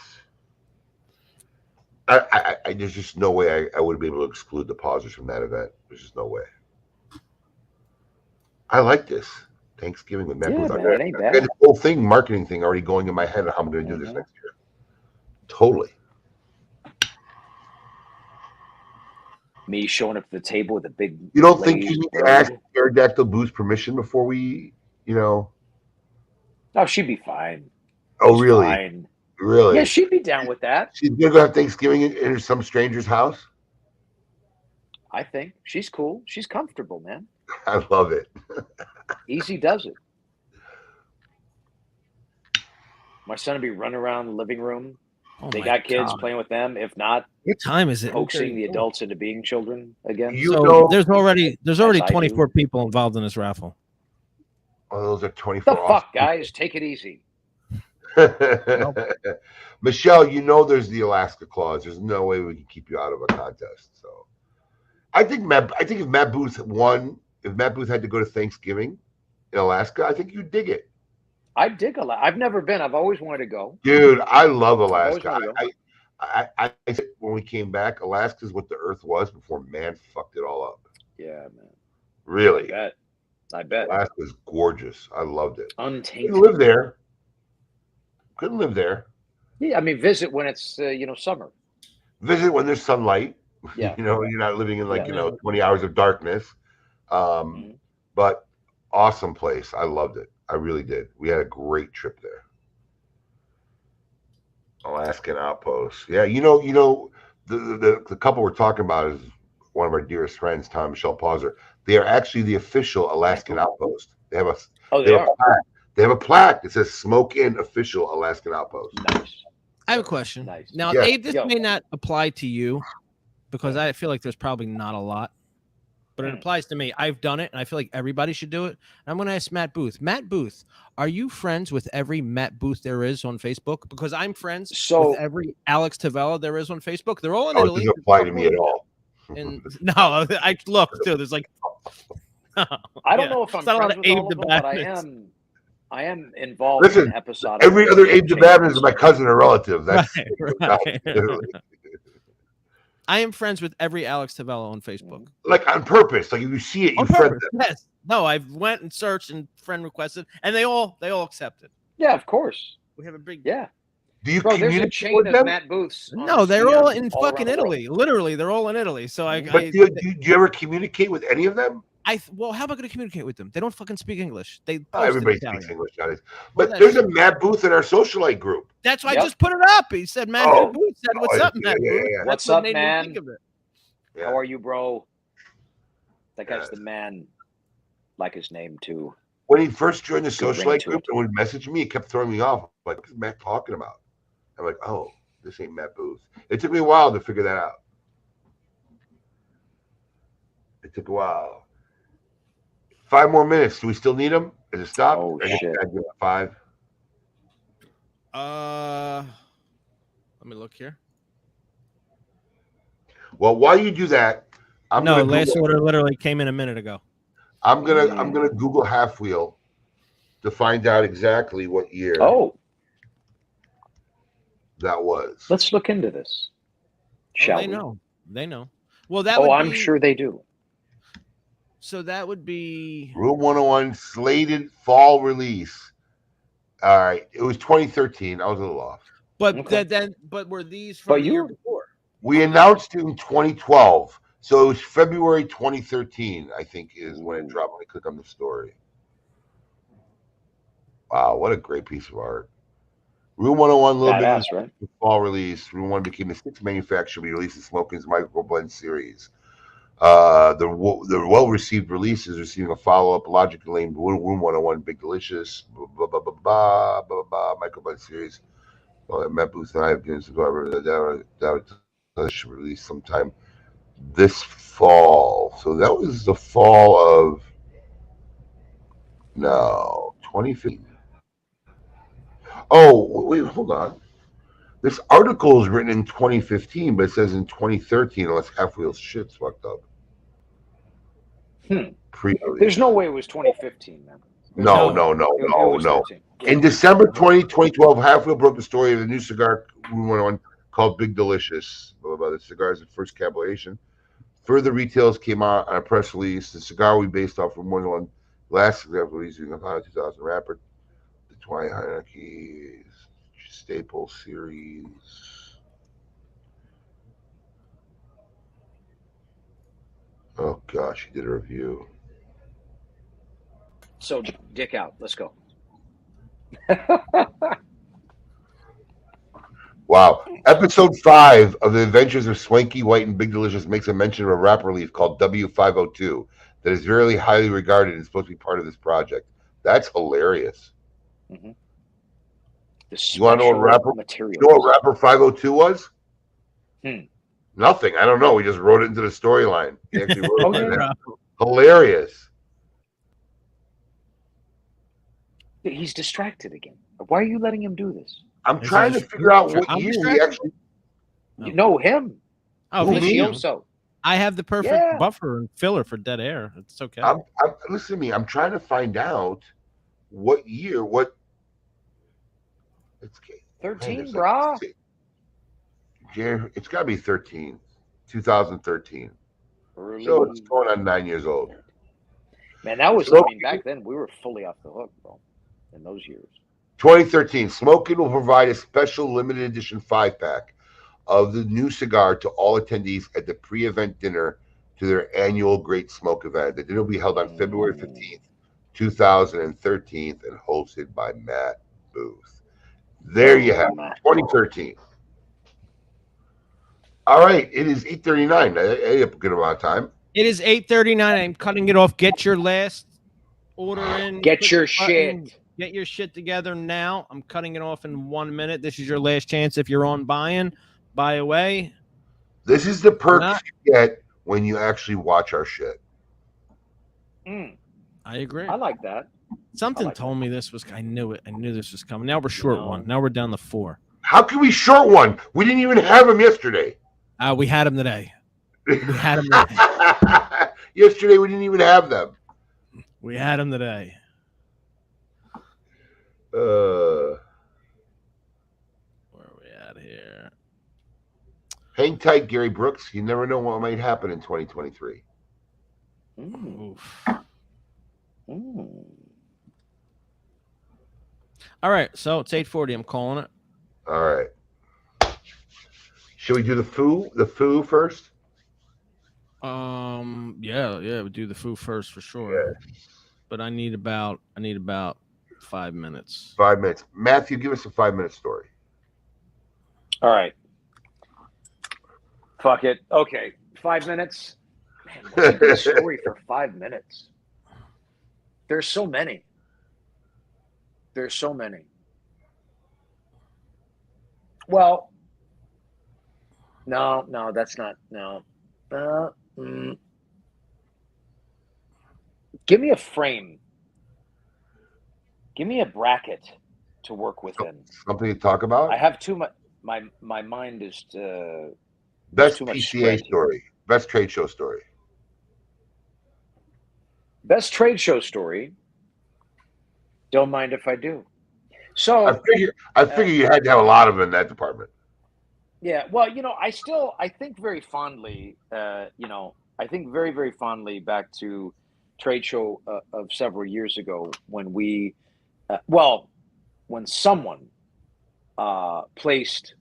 I there's just no way I would be able to exclude the pausers from that event. There's just no way. I like this. Thanksgiving with Matt Booth. I got this whole marketing thing already going in my head of how I'm going to do this next year. Totally. Me showing up to the table with a big. You don't think you need to ask Aerodactyl Booth's permission before we, No, she'd be fine. Oh, really? Fine. Really? Yeah, she'd be down with that. She's going to go have Thanksgiving in some stranger's house? I think. She's cool. She's comfortable, man. I love it. Easy does it. My son would be running around the living room. They got kids playing with them. If not, what time is it? Coaxing the adults into being children again. There's already 24 people involved in this raffle. Oh, those are 24. The fuck, guys, take it easy. Michelle, there's the Alaska clause. There's no way we can keep you out of a contest. So, I think if Matt Booth had to go to Thanksgiving in Alaska, I think you'd dig it. I dig Alaska. I've never been. I've always wanted to go. Dude, I love Alaska. I said when we came back, Alaska's what the Earth was before man fucked it all up. Yeah, man. Really? I bet. Alaska's gorgeous. I loved it. Untainted. Couldn't live there. Yeah, I mean, visit when it's summer. Visit when there's sunlight. Yeah. You're not living in 20 hours of darkness. But awesome place. I loved it. I really did. We had a great trip there. Alaskan Outpost. Yeah, the couple we're talking about is one of our dearest friends, Tom and Michelle Pauser. They are actually the official Alaskan Outpost. They have a Oh, they they have a are. plaque. They have a plaque that says "Smoke In Official Alaskan Outpost." Nice. I have a question. Nice. Now, Yeah. Abe, this Yo. may not apply to you because I feel like there's probably not a lot, but it applies to me. I've done it, and I feel like everybody should do it. And I'm going to ask Matt Booth. Matt Booth, are you friends with every Matt Booth there is on Facebook? Because I'm friends with every Alex Tavella there is on Facebook. They're all in Oh, it Italy. doesn't apply to me at all. And no, I looked too. There's like, I don't know if I'm it's not a lot friends of with Abe all of them, the but Baptist. I am involved Listen, in episodic. every other Abe the Baptist is my cousin or relative. That's Right. I am friends with every Alex Tavella on Facebook. like on purpose. Like if you see it, you On friend purpose, them. yes. No, I've went and searched and friend requested, and they all accepted. Yeah, of course. We have a big Yeah. Do you Bro, there's a communicate chain with of them? Matt Booths. No, they're all in all fucking around the world. Italy. Literally, they're all in Italy. So But do you ever communicate with any of them? well, how am I going to communicate with them? They don't fucking speak English. They Everybody Italian. speaks English nowadays. Well, But there's a Matt Booth in our socialite group. That's why I Yep. just put it up. He said, Matt Booth said, "What's up, Matt yeah, Booth? yeah. That's What's what up, made me man? think of it. Yeah. How are you, bro? That guy's Yes. the man. Like his name too. When he first joined the Good ring socialite to group it. and would message me, it kept throwing me off. Like, what's Matt talking about? I'm like, oh, this ain't Matt Booth. It took me a while to figure that out. It took a while. 5 more minutes. Do we still need them? Is it stopped? Oh, I guess shit. I give it 5. Let me look here. Well, while you do that, I'm No, gonna last Google, order literally came in a minute ago. I'm gonna Google Half Wheel to find out exactly what year Oh, that was. let's look into this. Shall they we? know. They know. Well, that Oh, would I'm be, sure they do. So that would be Room 101 slated fall release. All right, it was 2013. I was a little off. but Okay. but were these from But the year you- before? We announced it in 2012, so it was February 2013. I think is when it dropped. When I click on the story. Wow, what a great piece of art! Room 101, a little bit Badass, right? fall release. Room 1 became the 6th manufacturer to be released in Smoking's Micro Blend series. The well-received release is receiving a follow-up, logically named Room 101 Big Delicious, blah, blah, blah, blah, blah, blah, Micro Blend series. Well, Matt Booth and I have been that should release sometime this fall. So that was the fall of 2015. Oh, wait, hold on. This article is written in 2015, but it says in 2013, unless Half Wheel's shit's fucked up. Pre-release. There's no way it was 2015, man. No. It was 13. In December 2012, Half Wheel broke the story of the new cigar Room 101 called Big Delicious. Blah, blah, blah. The cigar's first collaboration. Further details came out on a press release. The cigar will be based off of 101 last cigar release using a 2000 wrapper. The Twine Hierarchy Staple Series. Oh gosh, he did a review. So, dick out. Let's go. Wow. Episode 5 of The Adventures of Swanky, White, and Big Delicious makes a mention of a wrapper leaf called W502 that is very highly regarded and is supposed to be part of this project. That's hilarious. Mm-hmm. You want to know what wrapper? Material. You know what wrapper 502 was? Nothing. I don't know. We just wrote it into the storyline. He actually wrote it like that. Hilarious. He's distracted again. Why are you letting him do this? I'm trying to figure out what year he actually. You know him. Oh, Delicioso. I have the perfect buffer and filler for dead air. It's okay. Listen to me. I'm trying to find out what year. What? It's 13, brah. It's got to be 13. 2013. Early. So it's going on 9 years old. Man, that was. I mean, back then we were fully off the hook, bro. In those years. 2013, Smokin' will provide a special limited edition 5-pack of the new cigar to all attendees at the pre-event dinner to their annual Great Smoke event. The dinner will be held on February 15th, 2013, and hosted by Matt Booth. There you have it, 2013. All right, it is 8:39. I ate a good amount of time. It is 8:39. I'm cutting it off. Get your last order in. Get your shit. Get your shit together now. I'm cutting it off in 1 minute. This is your last chance. If you're on buy-in, buy away. This is the perks you get when you actually watch our shit. I agree. I like that. Something told me this was. I knew it. I knew this was coming. Now we're short one. Now we're down to 4. How can we short one? We didn't even have him yesterday. We had him today. We had him today. Yesterday we didn't even have them. We had him today. Where are we at here? Hang tight, Gary Brooks. You never know what might happen in 2023. All right, so it's 8:40. I'm calling it. All right. Should we do the foo first? Yeah, we do the foo first for sure. Yeah. But I need about 5 minutes. 5 minutes. Matthew, give us a 5-minute story. All right. Fuck it. Okay. 5 minutes. Man, what's a good story for 5 minutes? There's so many. Well, no, that's not. No. Give me a frame. Give me a bracket to work within. Something to talk about? I have too much. My mind is best too much PCA story. Best trade show story. Best trade show story. Don't mind if I do. So I figure you had to have a lot of them in that department. Yeah, well, I think very fondly, I think very, very fondly back to trade show of several years ago when when someone placed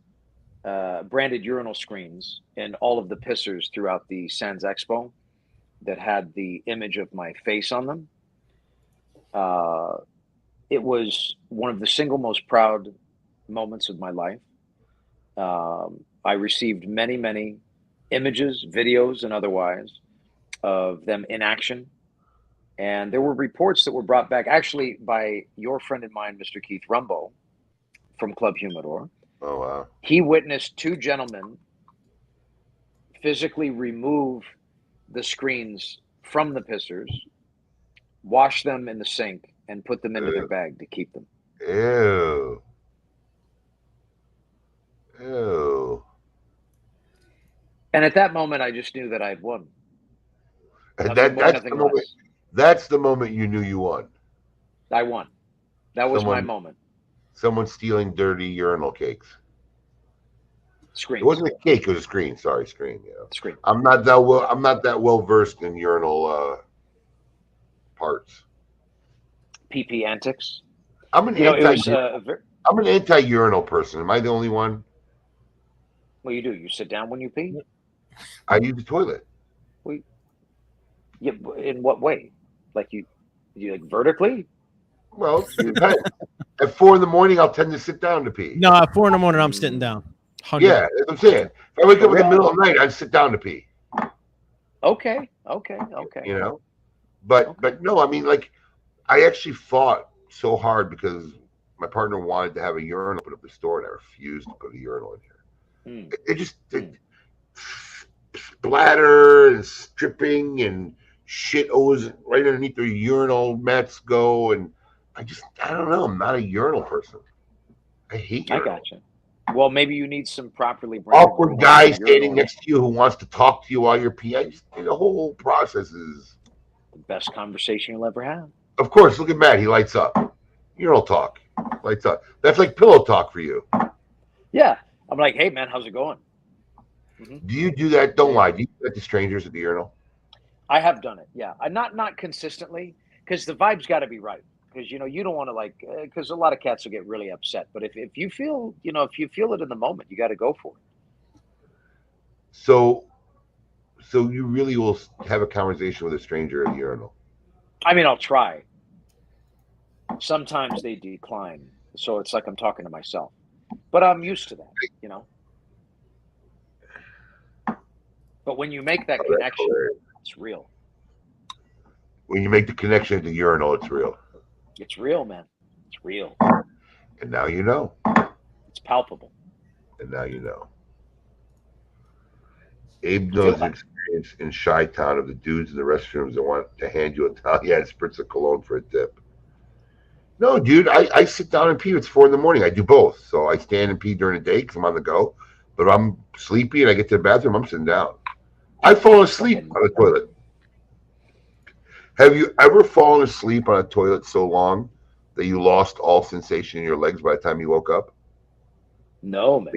branded urinal screens in all of the pissers throughout the Sands Expo that had the image of my face on them. It was one of the single most proud moments of my life. I received many, many images, videos, and otherwise of them in action. And there were reports that were brought back actually by your friend of mine, Mr. Keith Rumbo from Club Humidor. Oh, wow. He witnessed 2 gentlemen physically remove the screens from the pissers, wash them in the sink, and put them into their bag to keep them. Ew. And at that moment, I just knew that I had won. That's the moment you knew you won. I won. That was my moment. Someone stealing dirty urinal cakes. Screen. It wasn't a cake; it was a screen. Sorry, screen. Yeah. Screen. I'm not that well versed in urinal parts. PP antics. I'm an anti-urinal person. Am I the only one? Well, you do. You sit down when you pee. I use the toilet. Yeah, in what way? Like you like vertically? Well, at 4 a.m, I'll tend to sit down to pee. No, at 4 a.m, I'm sitting down. 100. Yeah, that's what I'm saying. If I wake up in the middle of the night, I'd sit down to pee. Okay. But no, I mean, like, I actually fought so hard because my partner wanted to have a urinal put up the store, and I refused to put a urinal in here. It just splatter and stripping and shit always right underneath the urinal mats go, and I don't know. I'm not a urinal person. I hate urinals. I gotcha. Well, maybe you need some properly branded awkward guy standing next to you who wants to talk to you while you're peeing. The whole process is the best conversation you'll ever have. Of course, look at Matt. He lights up. Urinal talk. Lights up. That's like pillow talk for you. Yeah. I'm like, hey, man, how's it going? Mm-hmm. Do you do that? Don't lie. Do you do that to strangers at the urinal? I have done it. Yeah. Not consistently, because the vibe's got to be right. Because, you don't want to because a lot of cats will get really upset. But if you feel, if you feel it in the moment, you got to go for it. So you really will have a conversation with a stranger at the urinal? I mean, I'll try. Sometimes they decline. So it's like I'm talking to myself. But I'm used to that, you know. But when you make that Oh, that's connection, hilarious. it's real. When you make the connection at the urinal, it's real. It's real, man. It's real. And now you know. It's palpable. And now you know. Abe Feel knows the experience in Chi-Town of the dudes in the restrooms that want to hand you a towel. Yeah, spritz of cologne for a tip. No, dude, I sit down and pee. It's 4 a.m. I do both. So I stand and pee during the day because I'm on the go. But if I'm sleepy and I get to the bathroom, I'm sitting down. I fall asleep on the toilet. Have you ever fallen asleep on a toilet so long that you lost all sensation in your legs by the time you woke up? No, man.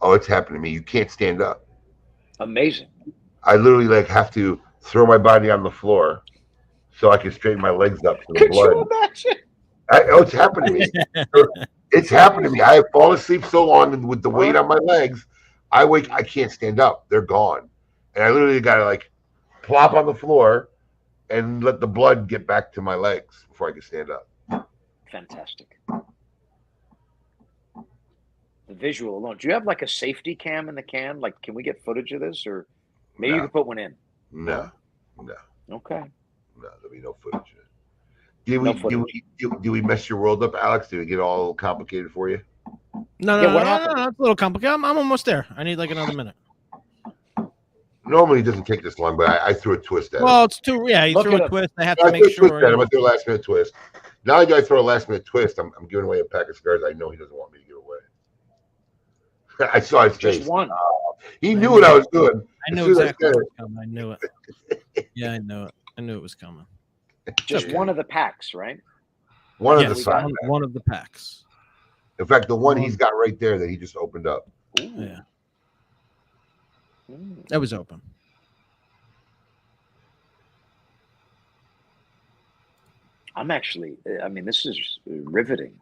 Oh, it's happened to me. You can't stand up. Amazing. I literally have to throw my body on the floor so I can straighten my legs up so the Could blood. you imagine? It's happened to me. It's happened to me. I have fallen asleep so long with the weight on my legs, I wake. I can't stand up. They're gone, and I literally got to plop on the floor and let the blood get back to my legs before I can stand up. Fantastic. The visual alone. Do you have a safety cam in the can? Can we get footage of this, or maybe you can put one in? No. Okay. No, there'll be no footage. Did we mess your world up, Alex? Did we get all complicated for you? No, Yeah, what no, happened? it's a little complicated. I'm almost there. I need another minute. Normally, it doesn't take this long, but I threw a twist at Well, him. it's too. Yeah, he Look threw at a him. twist. I have I to make threw a twist sure. at him. I threw a last minute twist. Not only do I throw a last minute twist, I'm giving away a pack of cigars I know he doesn't want me to give away. I saw his face. Just one. He knew what I was doing. I knew exactly what was coming. I knew it. Yeah, I knew it. I knew it was coming. Just one of the packs, right? One Yes, of the side. one of the packs. In fact, the one he's got right there that he just opened up. Ooh. Yeah. That was open. I'm actually. I mean, this is riveting.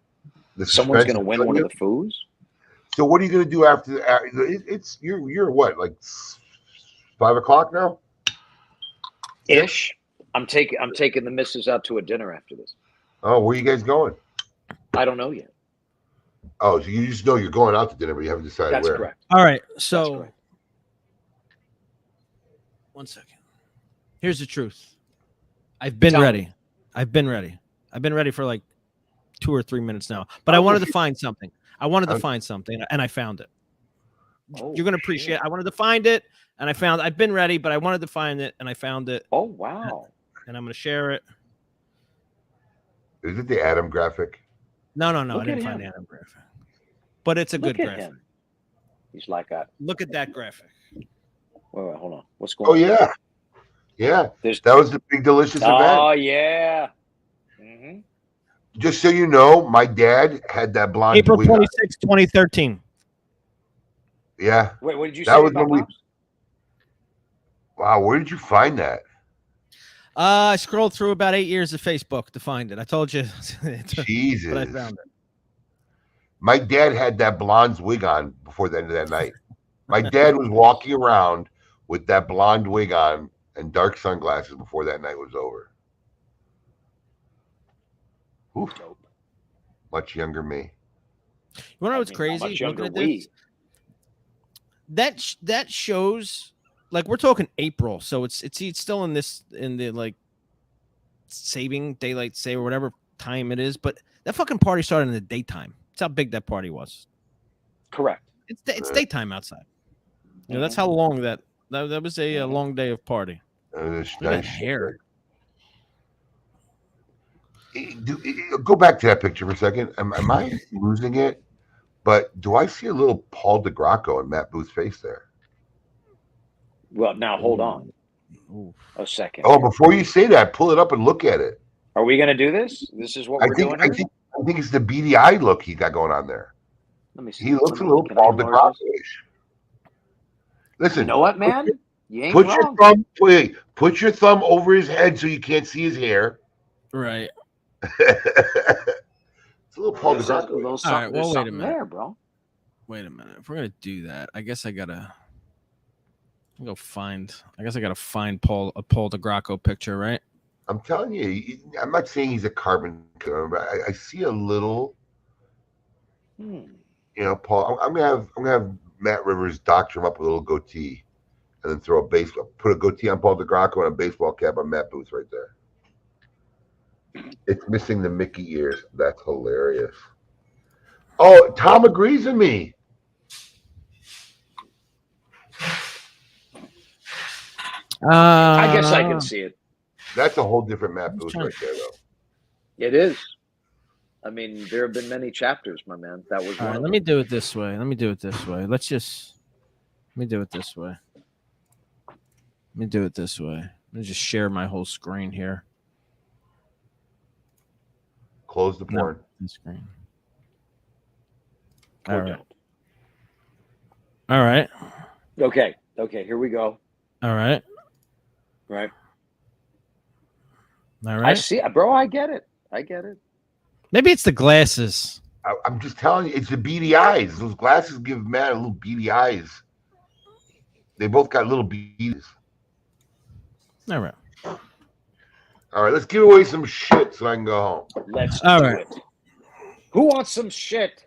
The Someone's suspense going to is win one of killing the foods. So what are you going to do after? It's you're what, 5 o'clock now? Ish. I'm taking the missus out to a dinner after this. Oh, where are you guys going? I don't know yet. Oh, so you just know you're going out to dinner, but you haven't decided That's where. correct. All right. That's So, correct. 1 second. Here's the truth. I've been Tell ready. me. I've been ready. I've been ready for 2 or 3 minutes now. But I wanted to find something. And I found it. Oh, You're gonna appreciate it. I wanted to find it, and I found. I've been ready, but I wanted to find it, and I found it. Oh, wow. And I'm gonna share it. Is it the Adam graphic? No. Look I didn't at find the him. Adam graphic, but it's a Look good at graphic. him. He's like a. Look at that graphic. Wait, hold on. What's going on? Oh yeah. There's. That was the big delicious Oh event. yeah. Mm-hmm. Just so you know, my dad had that blonde April wig on. 26, 2013. Yeah. Wait, what did you That say was about when we- Pops? Wow, where did you find that? I scrolled through about 8 years of Facebook to find it. I told you, Jesus. but I found it. My dad had that blonde wig on before the end of that night. My dad was walking around with that blonde wig on and dark sunglasses before that night was over. Oof. Dope. Much younger me. You want to know what's How crazy? much younger Looking at we? this, that shows we're talking April, so it's still in the saving daylight save or whatever time it is. But that fucking party started in the daytime. That's how big that party was. Correct. It's daytime outside. That's how long that was a long day of party. Nice Look at that hair. Go back to that picture for a second. Am I losing it? But do I see a little Paul DeGracco in Matt Booth's face there? Well, now hold on Ooh. a second. Oh, before you say that, pull it up and look at it. Are we going to do this? This is what we're doing here? I think it's the beady eye look he got going on there. Let me see. He looks a little Can I Paul enlarge this? DeGracco-ish. Listen, You know what, man? You ain't put wrong. put your thumb over his head so you can't see his hair. Right. It's a little Paul There's a DeGracco. little All something, right, well, there's wait a something minute. there, bro. Wait a minute. If we're gonna do that, I guess I gotta find Paul DeGracco picture, right? I'm telling you, I'm not saying he's a carbon killer, but I see a little You know, Paul, I'm gonna have Matt Rivers doctor him up with a little goatee, and then put a goatee on Paul DeGrocco and a baseball cap on Matt Booth right there. It's missing the Mickey ears. That's hilarious. Oh, Tom agrees with me. I guess I can see it. That's a whole different Matt Booth right there, though. It is. I mean, there have been many chapters, my man. That was one. All right, let me do it this way. Let me do it this way. Let me do it this way. Let me do it this way. Let me just share my whole screen here. Close the porn. The screen. All right. All right. Okay. Here we go. All right. Right. All right. I see, bro. I get it. Maybe it's the glasses. I'm just telling you, it's the beady eyes. Those glasses give Matt a little beady eyes. They both got little beadies. All right. All right, let's give away some shit so I can go home. Let's do it. Who wants some shit?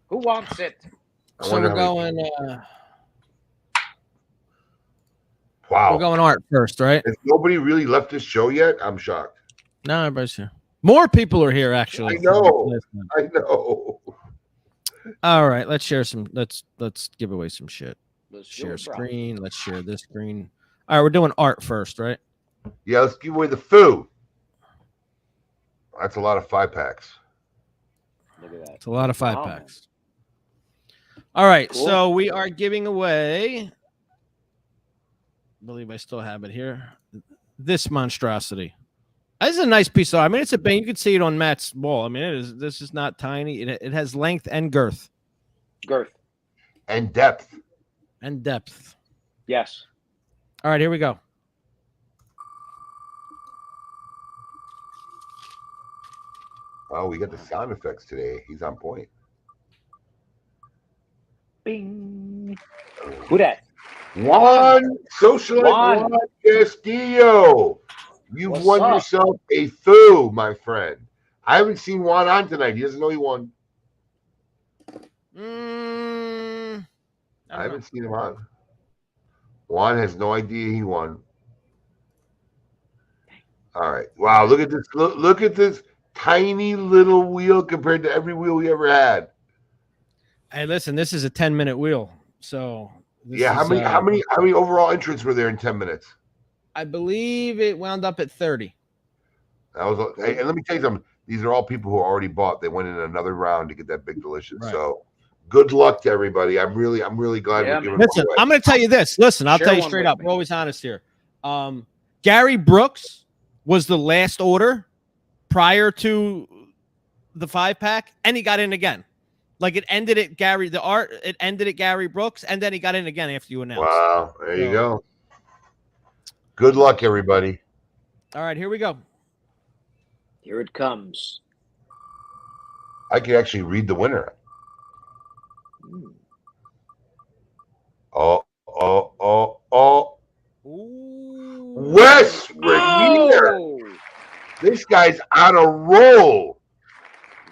Who wants it? So we're going. Wow. We're going art first, right? Has nobody really left this show yet? I'm shocked. No, everybody's here. More people are here, actually. I know. All right, let's share some. Let's give away some shit. Let's share screen. Let's share this screen. All right, we're doing art first, right? Yeah, let's give away the foo. That's a lot of 5-packs. Look at that. It's a lot of 5-packs. All right, so we are giving away. I believe I still have it here. This monstrosity. This is a nice piece of. I mean, it's a bang. You can see it on Matt's wall. I mean, this is not tiny. It has length and girth. And depth. Yes. All right, here we go. Oh, we got the sound effects today. He's on point. Bing. Who that? Juan Socialite Juan Castillo. You've won yourself a foo, my friend. I haven't seen Juan on tonight. He doesn't know he won. I haven't seen him on. Juan has no idea he won. All right. Wow, look at this. Look at this tiny little wheel compared to every wheel we ever had. Hey, listen, this is a 10-minute wheel. So yeah, how many overall entrants were there in 10 minutes? I believe it wound up at 30. That was. Hey, and let me tell you something. These are all people who already bought. They went in another round to get that big delicious. Right. So, good luck to everybody. I'm really glad we're giving. Listen, I'm going to tell you this. Listen, I'll tell you straight up. We're always honest here. Gary Brooks was the last order prior to the 5-pack, and he got in again. Like it ended at Gary. It ended at Gary Brooks, and then he got in again after you announced. Wow, there you go. Good luck, everybody. All right, here we go. Here it comes. I could actually read the winner. Oh. Ooh. Wes Rainier. This guy's on a roll.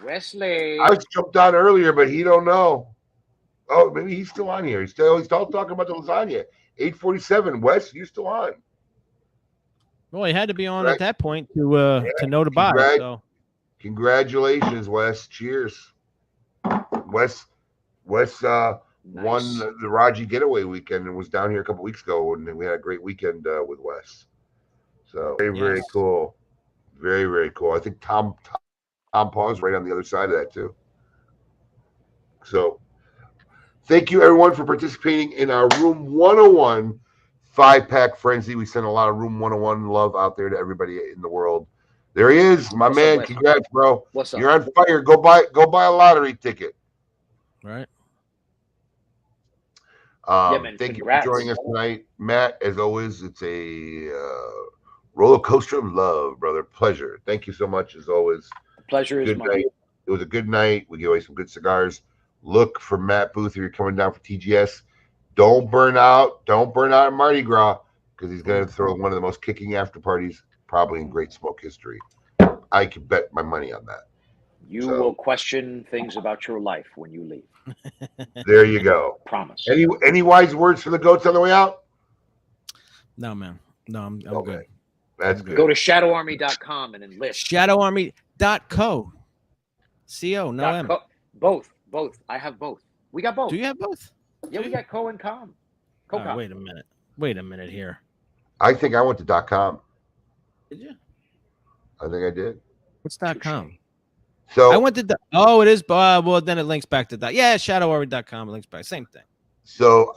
Wesley. I was jumped on earlier, but he don't know. Oh, maybe he's still on here. He's still talking about the lasagna. 8:47. Wes, you still on? Well, he had to be on at that point to know to buy. So, congratulations, Wes. Cheers. Wes won the Raji Getaway weekend and was down here a couple weeks ago, and we had a great weekend with Wes. So very cool. Very, very cool. I think Tom Paw's right on the other side of that too. So thank you everyone for participating in our Room 101 5-pack frenzy. We send a lot of Room 101 love out there to everybody in the world. There he is, my man. Congrats, bro. What's up? You're on fire. Go buy a lottery ticket. Right. Thank you for joining us tonight, Matt. As always, it's a roller coaster of love, brother. Pleasure. Thank you so much, as always. Pleasure is mine. Night. It was a good night. We gave away some good cigars. Look for Matt Booth if you're coming down for TGS. Don't burn out. Don't burn out at Mardi Gras because he's going to throw one of the most kicking after parties probably in Great Smoke history. I could bet my money on that. You will question things about your life when you leave. There you go. Promise. Any wise words for the goats on the way out? No, man. No, I'm Okay. good. That's good. Go to shadowarmy.com and enlist. Shadowarmy.co. Co. No M. Both. I have both. We got both. Do you have both? Yeah, we got co and com. Co-com. Wait a minute. Wait a minute here. I think I went to .com. Did you? I think I did. What's .com? So I went to it is well then it links back to that. Yeah, shadowarmy.com links back. Same thing. So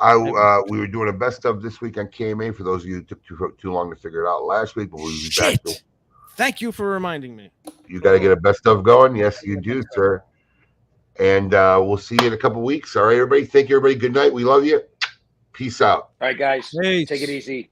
we were doing a best of this week on KMA for those of you who took too long to figure it out last week, but we'll be back. Thank you for reminding me. You got to get a best of going. Yes, you do, sir. And we'll see you in a couple weeks. All right, everybody. Thank you, everybody. Good night. We love you. Peace out. All right, guys. Peace. Take it easy.